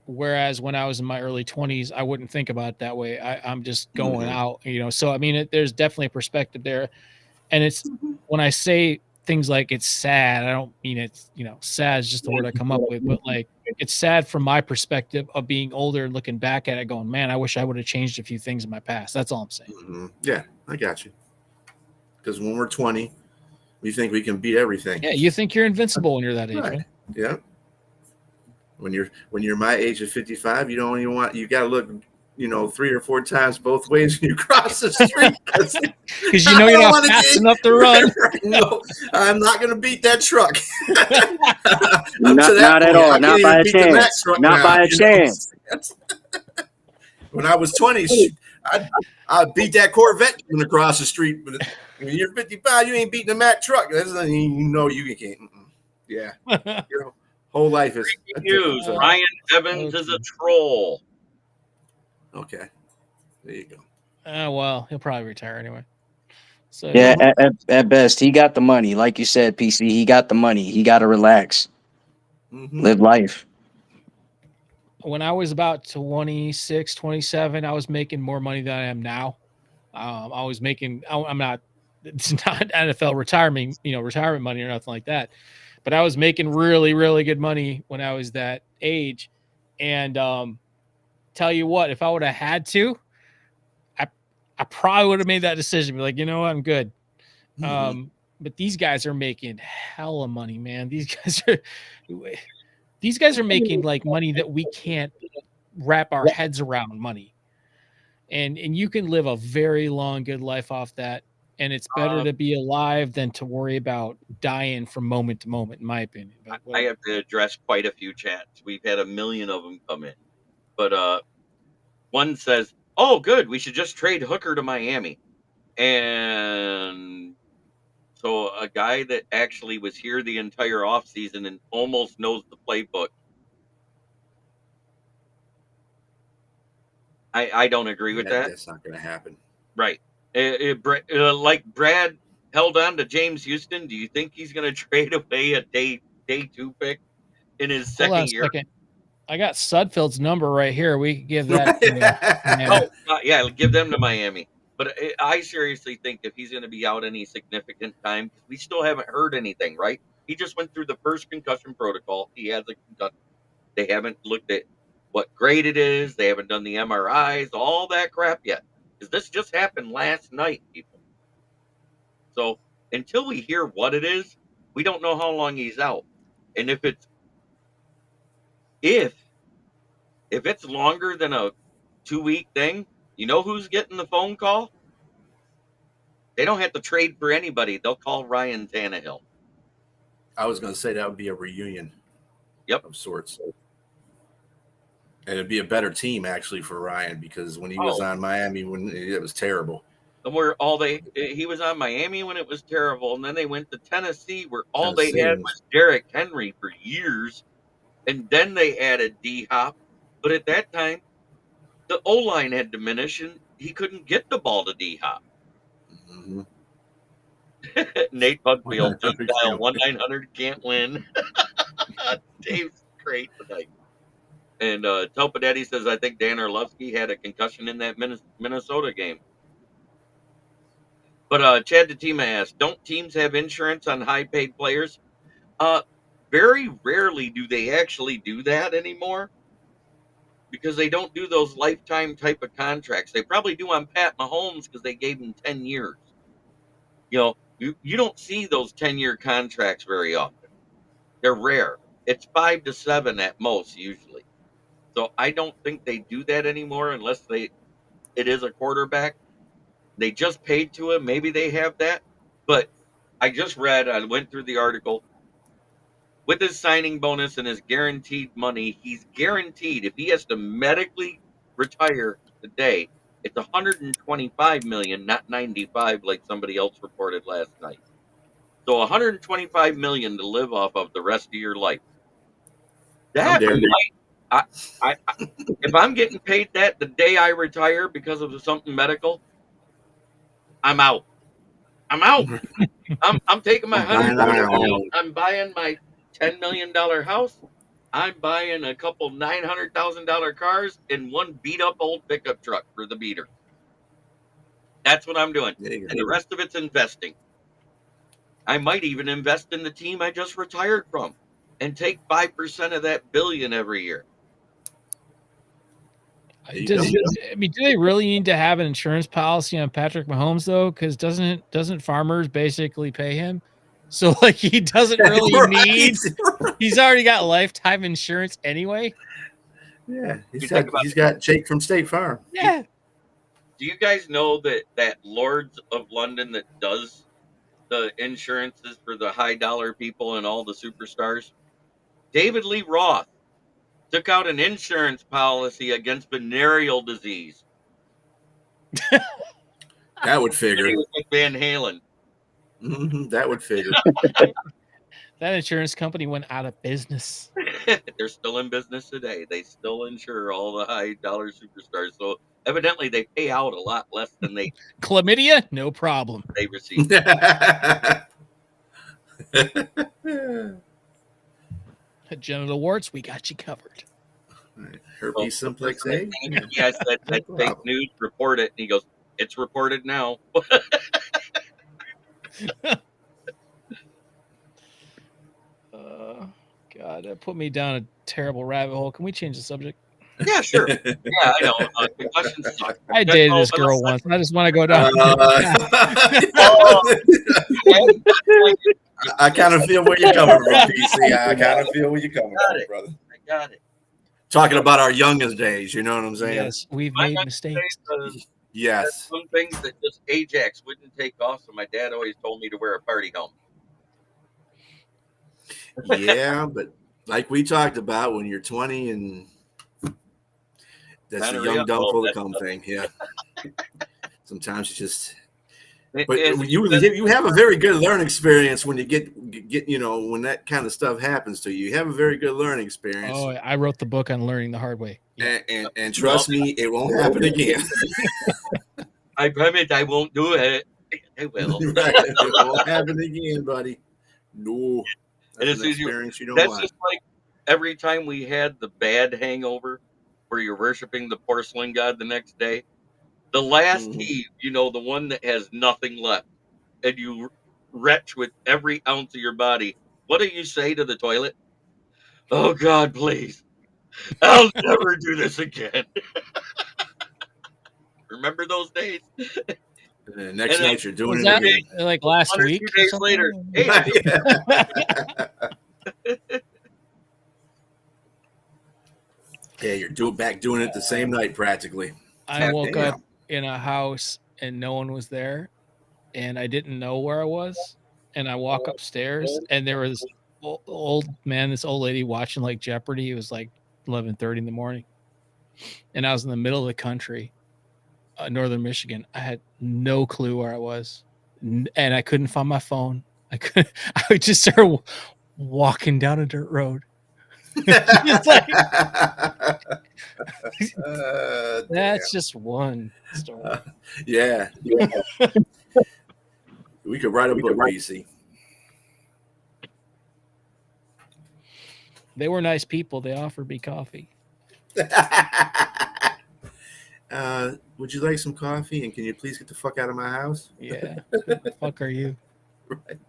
F: Whereas when I was in my early 20s, I wouldn't think about it that way. I'm just going out, So, I mean, there's definitely a perspective there. And it's when I say things like it's sad, I don't mean it's, sad is just the word I come up with. But like it's sad from my perspective of being older and looking back at it going, man, I wish I would have changed a few things in my past. That's all I'm saying.
E: Mm-hmm. Yeah, I got you. Because when we're 20, we think we can beat everything.
F: Yeah, you think you're invincible when you're that age, right?
E: Yeah. When you're my age of 55, you don't even you got to look, 3 or 4 times both ways when you cross the street because
F: you're not fast enough to run.
E: No, I'm not going to beat that truck.
A: Not at all. Not by a chance. Not by a chance.
E: When I was 20, I beat that Corvette coming across the street. But when you're 55, you ain't beating a Mack truck. That's you can't. Yeah. Your whole life is
D: news. Ryan Evans is a troll.
E: Okay. There you go.
F: Well, he'll probably retire anyway. So
A: yeah, at best, he got the money. Like you said, PC, he got the money. He got to relax. Live life.
F: When I was about 26, 27, I was making more money than I am now. I was making, it's not NFL retirement money or nothing like that. But I was making really, really good money when I was that age. And tell you what, if I would have had to, I probably would have made that decision. Be like, I'm good. But these guys are making hella money, man. These guys are making like money that we can't wrap our heads around money. And you can live a very long, good life off that. and it's better to be alive than to worry about dying from moment to moment, in my opinion. But
D: I have to address quite a few chats. We've had a million of them come in, but one says, "Oh, good, we should just trade Hooker to Miami." And so a guy that actually was here the entire offseason and almost knows the playbook. I don't agree with that.
E: That's not going to happen.
D: Right. Like Brad held on to James Houston. Do you think he's going to trade away a day 2 pick in his
F: hold on
D: second
F: a
D: year?
F: second. I got Sudfeld's number right here. We could give that.
D: Yeah, give them to Miami. But I seriously think if he's going to be out any significant time, because we still haven't heard anything, right? He just went through the first concussion protocol. He has a concussion. They haven't looked at what grade it is. They haven't done the MRIs, all that crap yet. Because this just happened last night, people. So until we hear what it is, we don't know how long he's out. And if it's longer than a 2-week thing, you know who's getting the phone call? They don't have to trade for anybody. They'll call Ryan Tannehill.
E: I was going to say that would be a reunion.
D: Yep.
E: Of sorts. And it'd be a better team actually for Ryan because when he was on Miami, when it was terrible.
D: And he was on Miami when it was terrible, and then they went to Tennessee where all they had was Derrick Henry for years, and then they added D-Hop. But at that time, the O-line had diminished, and he couldn't get the ball to D-Hop.
E: Mm-hmm.
D: Nate Budfield, just dial 1-900 can't win. Dave's great tonight. And Telpadetti says, I think Dan Orlovsky had a concussion in that Minnesota game. But Chad Datima asked, don't teams have insurance on high-paid players? Very rarely do they actually do that anymore because they don't do those lifetime type of contracts. They probably do on Pat Mahomes because they gave him 10 years. You know, you don't see those 10-year contracts very often. They're rare. It's 5 to 7 at most usually. So I don't think they do that anymore unless it is a quarterback. They just paid to him. Maybe they have that. But I went through the article. With his signing bonus and his guaranteed money, he's guaranteed if he has to medically retire today, it's $125 million, not $95 like somebody else reported last night. So $125 million to live off of the rest of your life. That if I'm getting paid that the day I retire because of something medical, I'm out. I'm taking my $100. I'm buying my $10 million house. I'm buying a couple $900,000 cars and one beat up old pickup truck for the beater. That's what I'm doing. And the rest of it's investing. I might even invest in the team I just retired from and take 5% of that billion every year.
F: Do they really need to have an insurance policy on Patrick Mahomes though? Because doesn't Farmers basically pay him? So like he doesn't really need. He's already got lifetime insurance anyway.
E: Yeah, he's got Jake from State Farm.
F: Yeah.
D: Do you guys know that Lords of London that does the insurances for the high dollar people and all the superstars? David Lee Roth took out an insurance policy against venereal disease.
E: That would figure.
D: He was with Van Halen.
E: Mm-hmm, that would figure.
F: That insurance company went out of business.
D: They're still in business today. They still insure all the high dollar superstars. So evidently they pay out a lot less than they
F: chlamydia, no problem.
D: They receive.
F: Genital warts, we got you covered.
E: Herpes simplex A.
D: Yeah, I said that's fake news. Report it, and he goes, "It's reported now."
F: God, that put me down a terrible rabbit hole. Can we change the subject?
D: Yeah, sure. Yeah, I know. Concussions suck.
F: I dated this girl once. I just want to go down.
E: I kind of feel where you're coming from, PC. I kind of feel where you're coming from, brother.
D: I got it.
E: Talking about our youngest days, you know what I'm saying?
F: Yes, we've made mistakes.
E: Yes.
D: Some things that just Ajax wouldn't take off, so my dad always told me to wear a party helmet.
E: Yeah, but like we talked about, when you're 20 and that's the
D: Gonorrhea,
E: young, dumb,
D: oh,
E: full of
D: that's
E: cum
D: nothing.
E: thing. Yeah. Sometimes you just.
D: And
E: But
D: it
E: you have a very good learning experience when you get when that kind of stuff happens to you. You have a very good learning experience.
F: Oh, I wrote the book on learning the hard way. Yeah.
E: And trust me, it won't happen again.
D: I promise I won't do it. I will.
E: Right. It won't happen again, buddy. No.
D: And
E: That's
D: as
E: an
D: soon as
E: experience you don't
D: that's
E: want.
D: just like every time we had the bad hangover where you're worshiping the porcelain god the next day. The last
E: Mhm.
D: heave, the one that has nothing left, and you retch with every ounce of your body. What do you say to the toilet? Oh God, please. I'll never do this again. Remember those days?
E: And then next
D: And then
E: night you're doing
F: Was
E: it
F: that
E: again.
F: like last
D: 1 or 2
F: week or
D: days later,
F: something?
D: hey, I feel
E: Yeah, you're back doing it the same night practically.
F: I woke
E: Damn.
F: up in a house and no one was there, and I didn't know where I was. And I walk upstairs, and there was old man, this old lady watching like Jeopardy. It was like 11:30 in the morning, and I was in the middle of the country, northern Michigan. I had no clue where I was, and I couldn't find my phone. I would just start walking down a dirt road. It's like that's just one story.
E: Yeah. We could write a book, BC.
F: They were nice people. They offered me coffee.
E: Would you like some coffee? And can you please get the fuck out of my house?
F: Yeah. Who the fuck are you?
E: Right.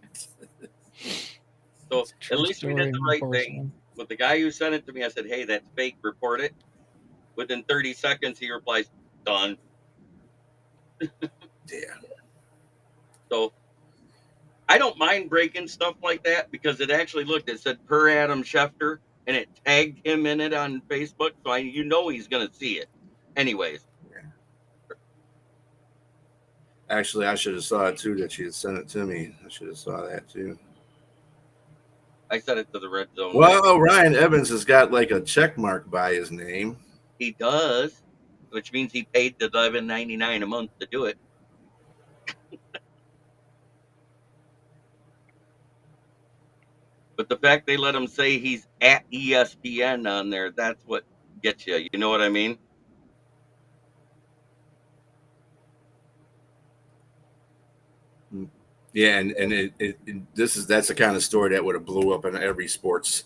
D: So
F: True
D: at least we
F: story
D: did the
F: in
D: right
F: porcelain.
D: thing. With the guy who sent it to me, I said, "Hey, that's fake. Report it." Within 30 seconds, he replies, "Done."
E: Yeah.
D: So I don't mind breaking stuff like that because it actually looked. It said per Adam Schefter, and it tagged him in it on Facebook, so he's gonna see it. Anyways,
E: Actually, I should have saw it too. That she had sent it to me. I should have saw that too.
D: I sent it to the red zone.
E: Well, Ryan Evans has got like a check mark by his name.
D: He does, which means he paid the $11.99 a month to do it. But the fact they let him say he's at ESPN on there, that's what gets you. You know what I mean?
E: Yeah, and that's the kind of story that would have blew up in every sports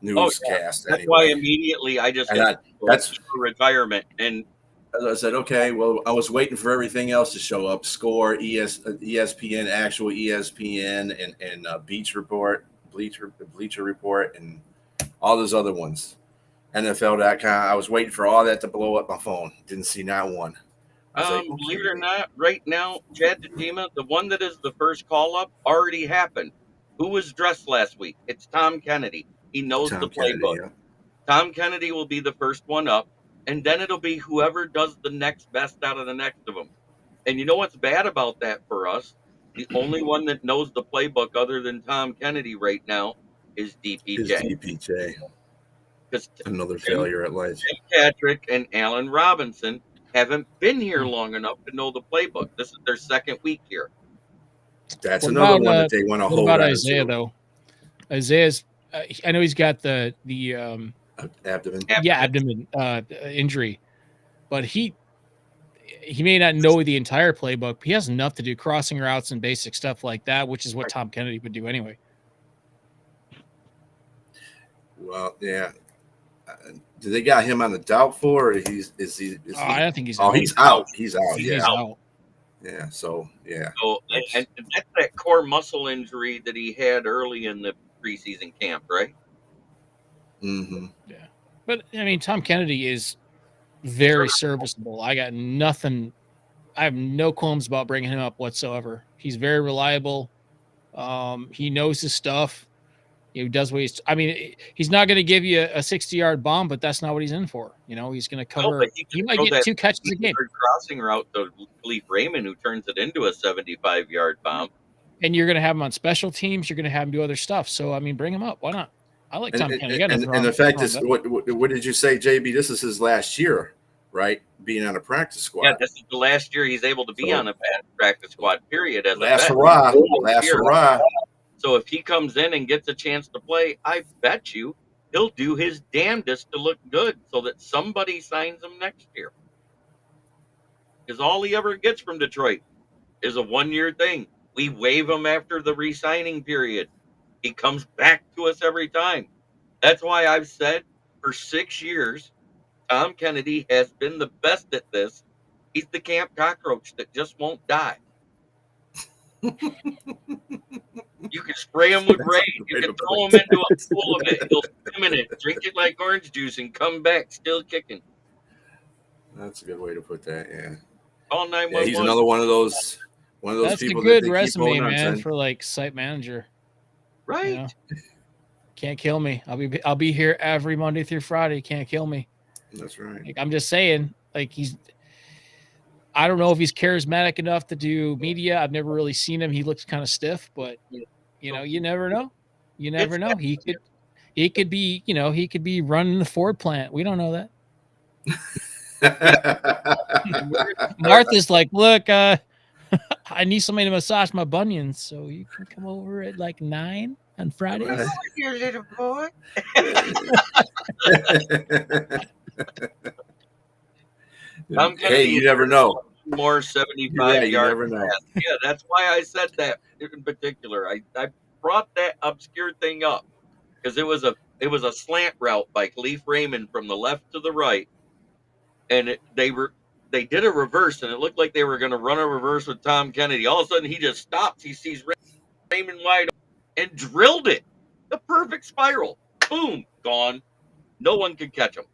E: newscast.
D: That's
E: anyway.
D: why immediately I just
E: that's
D: retirement. And
E: I said, okay, well, I was waiting for everything else to show up. Score, ESPN, actual ESPN, and Bleacher Report, and all those other ones. NFL.com. I was waiting for all that to blow up my phone. Didn't see not one.
D: Believe it or not, right now, Chad Dejima, the one that is the first call up, already happened. Who was dressed last week? It's Tom Kennedy. He knows the playbook. Yeah. Tom Kennedy will be the first one up, and then it'll be whoever does the next best out of the next of them. And you know what's bad about that for us? The only one that knows the playbook other than Tom Kennedy right now is DPJ.
E: Because another failure at life.
D: Tim Patrick and Allen Robinson haven't been here long enough to know the playbook. This is their second week here.
E: That's another one that they want to hold on
F: Isaiah, though? Isaiah's, I know he's got the
E: abdomen.
F: Yeah, abdomen injury, but he may not know the entire playbook. But he has enough to do crossing routes and basic stuff like that, which is what Tom Kennedy would do anyway.
E: Well, yeah. Do they got him on the doubtful, or is he?
F: I don't think he's.
E: Oh,
F: out.
E: He's out. He's out.
F: He's out.
E: Yeah. So yeah.
D: So and that's that core muscle injury that he had early in the preseason camp, right?
E: Mm-hmm.
F: Yeah, but I mean, Tom Kennedy is very serviceable. I got nothing. I have no qualms about bringing him up whatsoever. He's very reliable. He knows his stuff. He does what he's. I mean, he's not going to give you a 60-yard bomb, but that's not what he's in for. He's going to
D: No,
F: cover.
D: but he
F: He
D: can
F: might
D: throw
F: get
D: that
F: 2 catches a game,
D: crossing route to Khalif Raymond, who turns it into a 75-yard bomb.
F: and you're going to have him on special teams. You're going to have him do other stuff. So I mean, bring him up. Why not? I like Tom Kennedy.
E: And the fact is, what did you say, JB? This is his last year, right? Being on a practice squad.
D: Yeah, this is the last year he's able to be on a practice squad. Period. As
E: last
D: a
E: hurrah, last hurrah.
D: So if he comes in and gets a chance to play, I bet you he'll do his damnedest to look good so that somebody signs him next year. Because all he ever gets from Detroit is a 1-year thing. We waive him after the re-signing period. He comes back to us every time. That's why I've said for 6 years, Tom Kennedy has been the best at this. He's the camp cockroach that just won't die. You can spray him with rain. You can throw him into a pool of it. He'll swim in it, drink it like orange juice, and come back still kicking.
E: That's a good way to put that. Yeah.
D: All 911.
E: Yeah, he's another one of those
F: That's
E: people.
F: That's a good
E: that
F: resume, man, for like site manager.
D: Right.
F: Can't kill me. I'll be here every Monday through Friday. Can't kill me.
E: That's right.
F: Like, I'm just saying, like I don't know if he's charismatic enough to do media. I've never really seen him. He looks kind of stiff, but you never know. You never know. He could be, he could be running the Ford plant. We don't know that. Martha's like, look, I need somebody to massage my bunions, so you can come over at like 9 on Fridays.
D: Your little boy.
E: Hey, you never know.
D: More 75
E: you
D: yards.
E: never know.
D: Yeah, that's why I said that in particular. I brought that obscure thing up because it was a slant route by Khalif Raymond from the left to the right, and they did a reverse, and it looked like they were going to run a reverse with Tom Kennedy. All of a sudden, he just stops. He sees Raymond wide open and drilled it. The perfect spiral. Boom, gone. No one could catch him.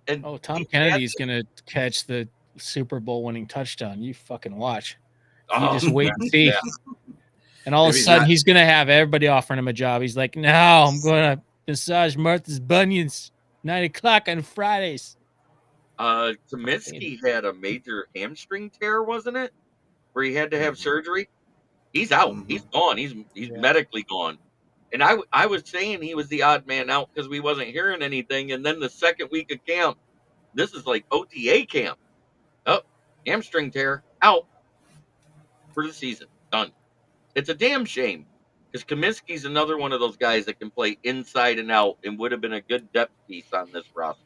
D: And
F: Tom Kennedy's going to catch the Super Bowl winning touchdown. You fucking watch. You just wait and see. Yeah. And all of a sudden, he's going to have everybody offering him a job. He's like, no, I'm going to massage Martha's bunions 9 o'clock on Fridays.
D: Kaminsky had a major hamstring tear, wasn't it? Where he had to have surgery. He's out. He's gone. He's medically gone. And I was saying he was the odd man out because we wasn't hearing anything. And then the second week of camp, this is like OTA camp. Oh, hamstring tear, out for the season. Done. It's a damn shame because Kaminsky's another one of those guys that can play inside and out and would have been a good depth piece on this roster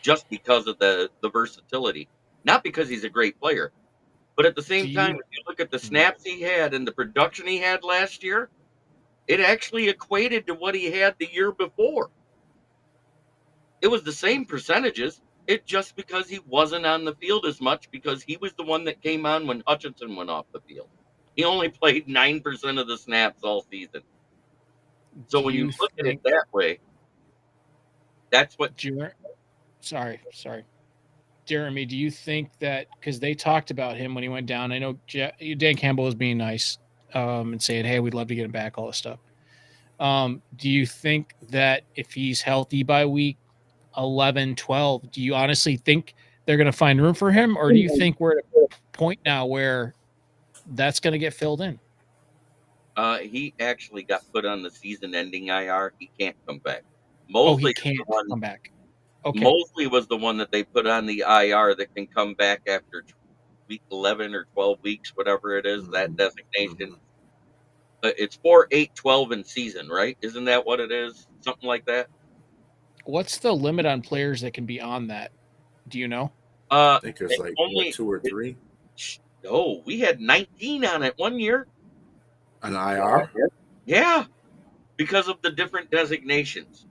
D: just because of the versatility. Not because he's a great player, but at the same time, if you look at the snaps he had and the production he had last year, it actually equated to what he had the year before. It was the same percentages. It just because he wasn't on the field as much because he was the one that came on when Hutchinson went off the field. He only played 9% of the snaps all season. So when you look at it that way, that's what.
F: Sorry. Jeremy, do you think that because they talked about him when he went down? I know Dan Campbell was being nice and saying, hey, we'd love to get him back, all this stuff. Do you think that if he's healthy by week 11, 12, do you honestly think they're going to find room for him? Or do you think we're at a point now where that's going to get filled in?
D: He actually got put on the season-ending IR. He can't come back.
F: He can't come back. Okay.
D: Mosley was the one that they put on the IR that can come back after week 11 or 12 weeks, whatever it is, that designation. It's 4, 8, 12 in season, right? Isn't that what it is? Something like that?
F: What's the limit on players that can be on that? Do you know?
E: I think there's like only 2 or 3.
D: No, we had 19 on it 1 year.
E: An IR?
D: Yeah, because of the different designations.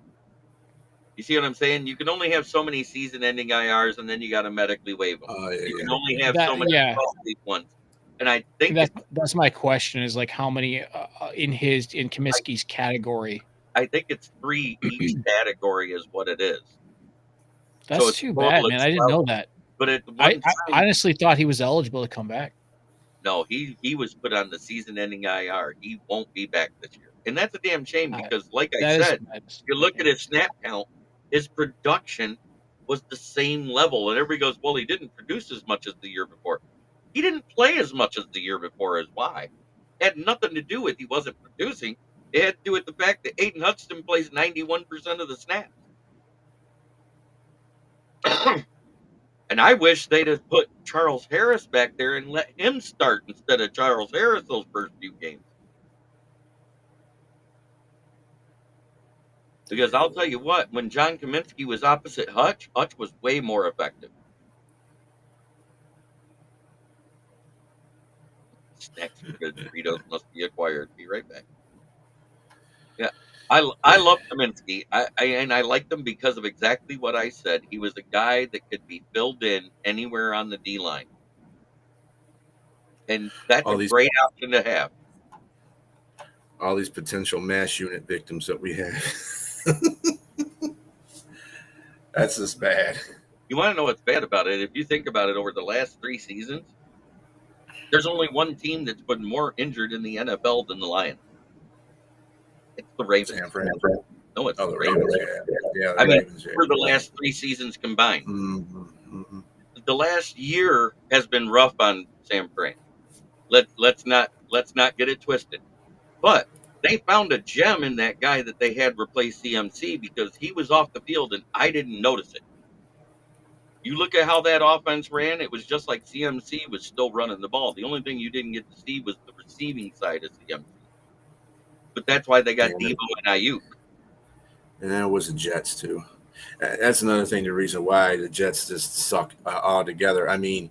D: You see what I'm saying? You can only have so many season-ending IRs, and then you got to medically waive them. You can only have so many ones. And I think
F: that's my question: is like how many in Kaminsky's category?
D: I think it's 3 each category is what it is.
F: That's too bad, man. I didn't know that.
D: But
F: I honestly thought he was eligible to come back.
D: No, he was put on the season-ending IR. He won't be back this year. And that's a damn shame because, like I
F: That is
D: said,
F: madness.
D: if you look at his snap count, his production was the same level. And everybody goes, well, he didn't produce as much as the year before. He didn't play as much as the year before as why. It had nothing to do with he wasn't producing. It had to do with the fact that Aiden Hudson plays 91% of the snaps. And I wish they'd have put Charles Harris back there and let him start instead of Charles Harris those first few games. Because I'll tell you what, when John Kaminsky was opposite Hutch, Hutch was way more effective. Snacks for good Doritos must be acquired. Be right back. Yeah, I love Kaminsky. I liked him because of exactly what I said. He was a guy that could be filled in anywhere on the D line, and that's
E: All
D: a
E: these
D: great option to have.
E: all these potential mass unit victims that we have. That's just bad.
D: You want to know what's bad about it? If you think about it, over the last 3 seasons, there's only one team that's been more injured in the NFL than the Lions. It's the Ravens.
E: San Fran.
D: No, it's
E: Oh,
D: the
E: the
D: Ravens.
E: Ravens. Yeah, the
D: I mean,
E: Ravens. Yeah.
D: for the last 3 seasons combined.
E: Mm-hmm.
D: The last year has been rough on San Fran. Let's not get it twisted. But they found a gem in that guy that they had replace CMC because he was off the field and I didn't notice it. You look at how that offense ran, it was just like CMC was still running the ball. The only thing you didn't get to see was the receiving side of CMC. But that's why they got Debo and Ayuk.
E: And then it was the Jets, too. That's another thing, the reason why the Jets just suck altogether. I mean,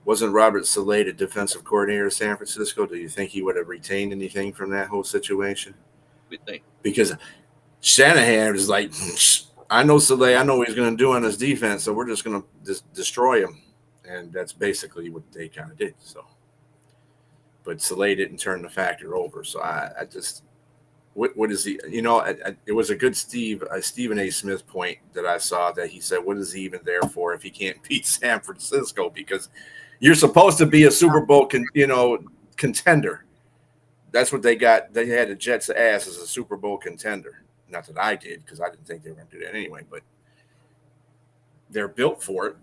E: wasn't Robert Saleh the defensive coordinator of San Francisco? Do you think he would have retained anything from that whole situation?
D: We think.
E: Because Shanahan was like, I know Saleh, I know what he's going to do on his defense, so we're just going to destroy him. And that's basically what they kind of did. So, but Saleh didn't turn the factor over. So I just, what is he? You know, it was a good Stephen A. Smith point that I saw that he said, what is he even there for if he can't beat San Francisco? Because you're supposed to be a Super Bowl, contender. That's what they got. They had the Jets' ass as a Super Bowl contender. Not that I did, because I didn't think they were going to do that anyway. But they're built for it.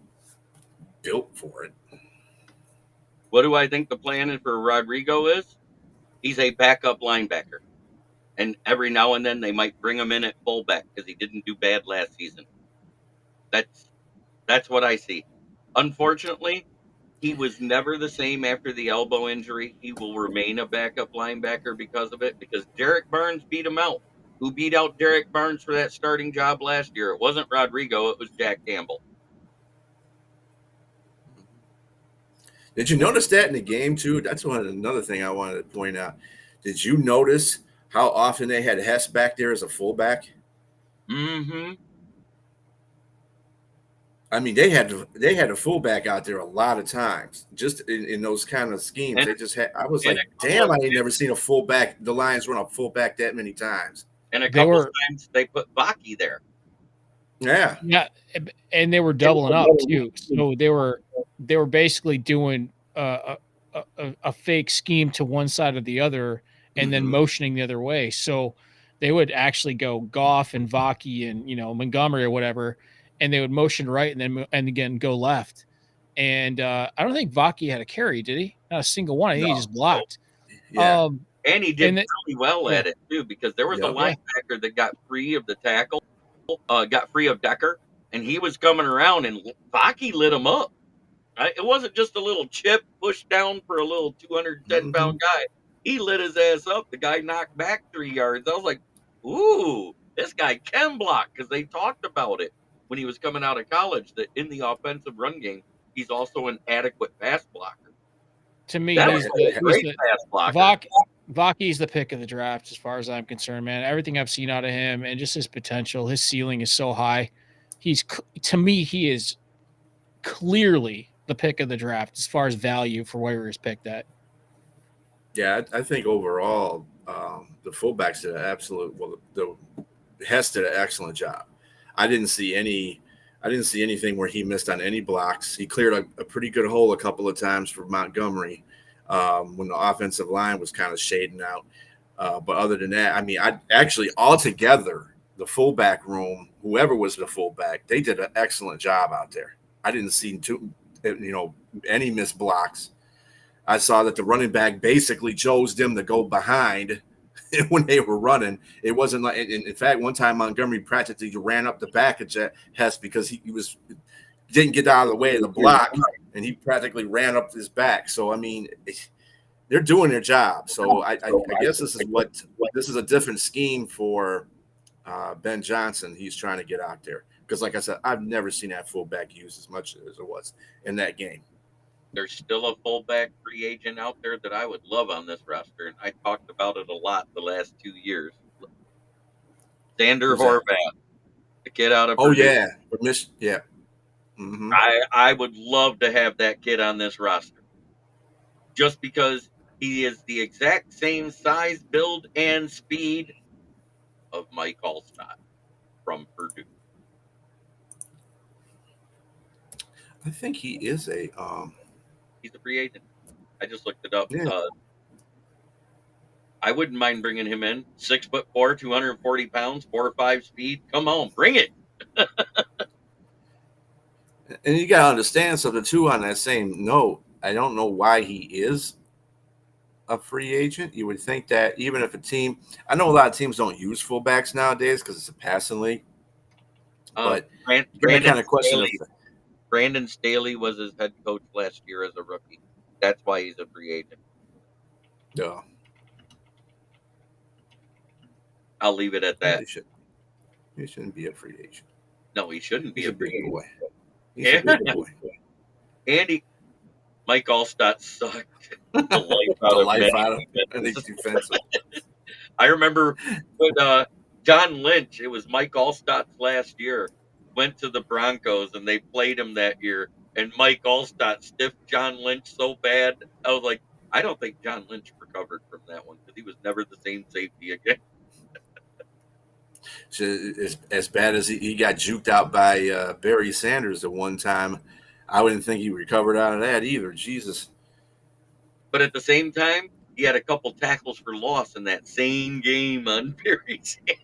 D: What do I think the plan for Rodrigo is? He's a backup linebacker. And every now and then they might bring him in at fullback because he didn't do bad last season. That's what I see. Unfortunately, he was never the same after the elbow injury. He will remain a backup linebacker because of it, because Derek Barnes beat him out. Who beat out Derek Barnes for that starting job last year? It wasn't Rodrigo, it was Jack Campbell.
E: Did you notice that in the game, too? That's another thing I wanted to point out. Did you notice how often they had Hess back there as a fullback?
D: Mm-hmm.
E: I mean, they had a fullback out there a lot of times, just in those kind of schemes.
D: And,
E: they just had. I was like, damn, I ain't never seen a fullback. The Lions run a fullback that many times.
D: And a couple times they put Baki there.
E: Yeah,
F: and they were doubling up too. So they were basically doing a fake scheme to one side or the other, and then motioning the other way. So they would actually go Goff and Vaki and Montgomery or whatever, and they would motion right and again go left. And I don't think Vaki had a carry, did he? Not a single one. I think he just blocked.
E: Yeah.
D: And he did really well at it too, because there was a linebacker that got free of the tackle, got free of Decker, and he was coming around, and Vaki lit him up. Right? It wasn't just a little chip pushed down for a little 210-pound guy. He lit his ass up. The guy knocked back 3 yards. I was like, ooh, this guy can block, because they talked about it when he was coming out of college, that in the offensive run game, he's also an adequate pass blocker.
F: To me,
D: he's a great pass blocker.
F: Vaki's the pick of the draft as far as I'm concerned, man. Everything I've seen out of him and just his potential, his ceiling is so high. To me, he is clearly the pick of the draft as far as value for where he was picked at.
E: Yeah, I think overall the fullbacks did the Hess did an excellent job. I didn't see anything where he missed on any blocks. He cleared a pretty good hole a couple of times for Montgomery when the offensive line was kind of shading out. But other than that, I mean, I actually altogether the fullback room, whoever was the fullback, they did an excellent job out there. I didn't see any missed blocks. I saw that the running back basically chose them to go behind when they were running. It wasn't like, in fact, one time Montgomery practically ran up the back of Hess because he didn't get out of the way of the block, and he practically ran up his back. So I mean, they're doing their job. So I guess this is a different scheme for Ben Johnson. He's trying to get out there because, like I said, I've never seen that fullback used as much as it was in that game.
D: There's still a fullback free agent out there that I would love on this roster, and I talked about it a lot the last 2 years. Xander Horvath, the kid out of Purdue.
E: Yeah. Mm-hmm.
D: I would love to have that kid on this roster, just because he is the exact same size, build, and speed of Mike Allstott from Purdue.
E: I think he is
D: he's a free agent. I just looked it up.
E: Yeah.
D: I wouldn't mind bringing him in. 6'4", 240 pounds, 4.5 speed. Come on, bring it.
E: And you got to understand something too on that same note. I don't know why he is a free agent. You would think that even if a team, I know a lot of teams don't use fullbacks nowadays because it's a passing league. But
D: Brandon
E: kind of question
D: Brandon Staley was his head coach last year as a rookie. That's why he's a free agent.
E: Yeah.
D: I'll leave it at that.
E: He shouldn't be a free agent.
D: No, he shouldn't be a free agent.
E: Boy. He's a big boy.
D: Andy, Mike Allstott sucked the life out of
E: defensive.
D: I remember with John Lynch, it was Mike Allstott's last year, went to the Broncos and they played him that year, and Mike Allstott stiffed John Lynch so bad. I was like, I don't think John Lynch recovered from that one because he was never the same safety again.
E: So as bad as he got juked out by Barry Sanders at one time, I wouldn't think he recovered out of that either. Jesus.
D: But at the same time, he had a couple tackles for loss in that same game on Barry Sanders.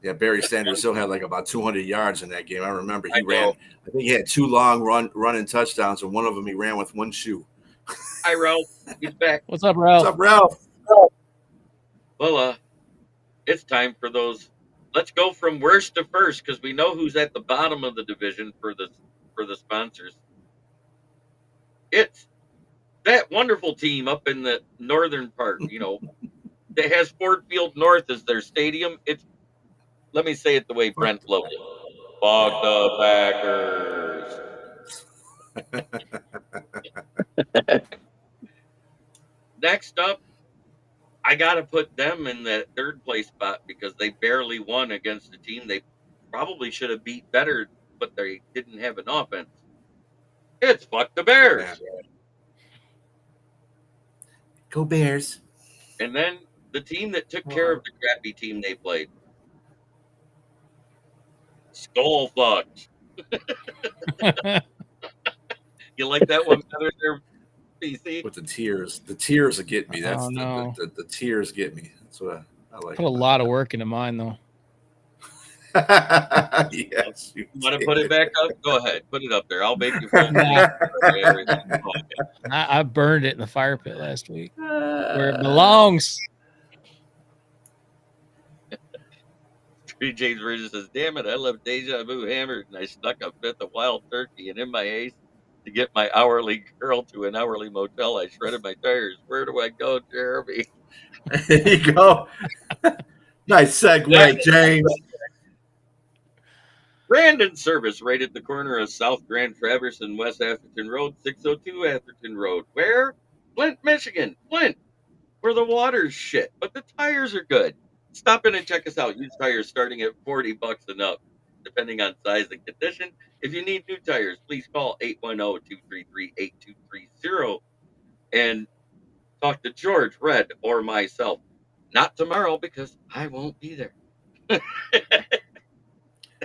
E: Yeah, Barry Sanders still had like about 200 yards in that game. I remember I think he had 2 long running touchdowns, and one of them he ran with one shoe.
D: Hi, Ralph. He's back.
F: What's up, Ralph?
E: What's up, Ralph?
D: Well, it's time for those. Let's go from worst to first because we know who's at the bottom of the division for the sponsors. It's that wonderful team up in the northern part, that has Ford Field North as their stadium. Let me say it the way Brent loved it. Fuck the Packers. Next up, I got to put them in that third place spot because they barely won against a team they probably should have beat better, but they didn't have an offense. It's fuck the Bears.
E: Yeah. Go Bears.
D: And then the team that took care of the crappy team they played. Skull fucked. You like that one better there, PC?
E: With the tears will get me. That's
F: no.
E: the tears get me. That's what I like.
F: Put a lot of work into mine though.
E: Yes.
D: You want to put it back up? Go ahead, put it up there. I'll make you feel
F: I burned it in the fire pit last week where it belongs.
D: James Bridges says, "Damn it! I left Deja Vu hammered, and I stuck a fifth of wild turkey. And in my haste to get my hourly girl to an hourly motel, I shredded my tires. Where do I go, Jeremy?"
E: There you go. Nice segue, James.
D: Brandon Service right at the corner of South Grand Traverse and West Atherton Road, 602 Atherton Road. Where? Flint, Michigan. Flint, where the water's shit, but the tires are good. Stop in and check us out. Used tires starting at $40 and up, depending on size and condition. If you need new tires, please call 810-233-8230 and talk to George, Red, or myself. Not tomorrow because I won't be there.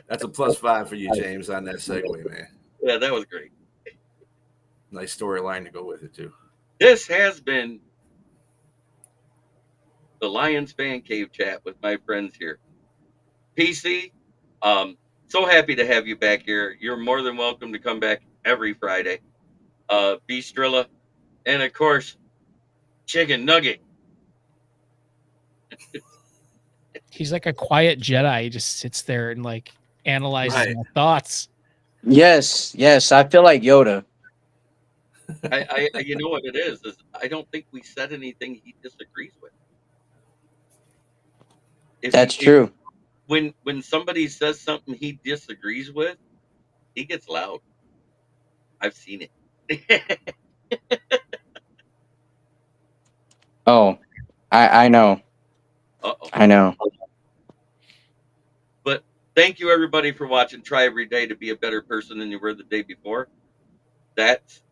E: That's a +5 for you, James, on that segue, man.
D: Yeah, that was great.
E: Nice storyline to go with it, too.
D: This has been the Lions Fan Cave chat with my friends here. PC, so happy to have you back here. You're more than welcome to come back every Friday. Beastrilla, and of course, Chicken Nugget.
F: He's like a quiet Jedi. He just sits there and like analyzes
E: Right.
F: my thoughts.
A: Yes, yes. I feel like Yoda.
D: You know what it is I don't think we said anything he disagrees with.
A: That's true.
D: When somebody says something he disagrees with, he gets loud. I've seen it.
A: Oh, I know.
D: Uh-oh.
A: I know.
D: But thank you everybody for watching. Try every day to be a better person than you were the day before. That's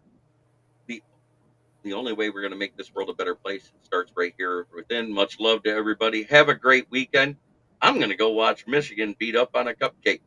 D: the only way we're going to make this world a better place. It starts right here within. Much love to everybody. Have a great weekend. I'm going to go watch Michigan beat up on a cupcake.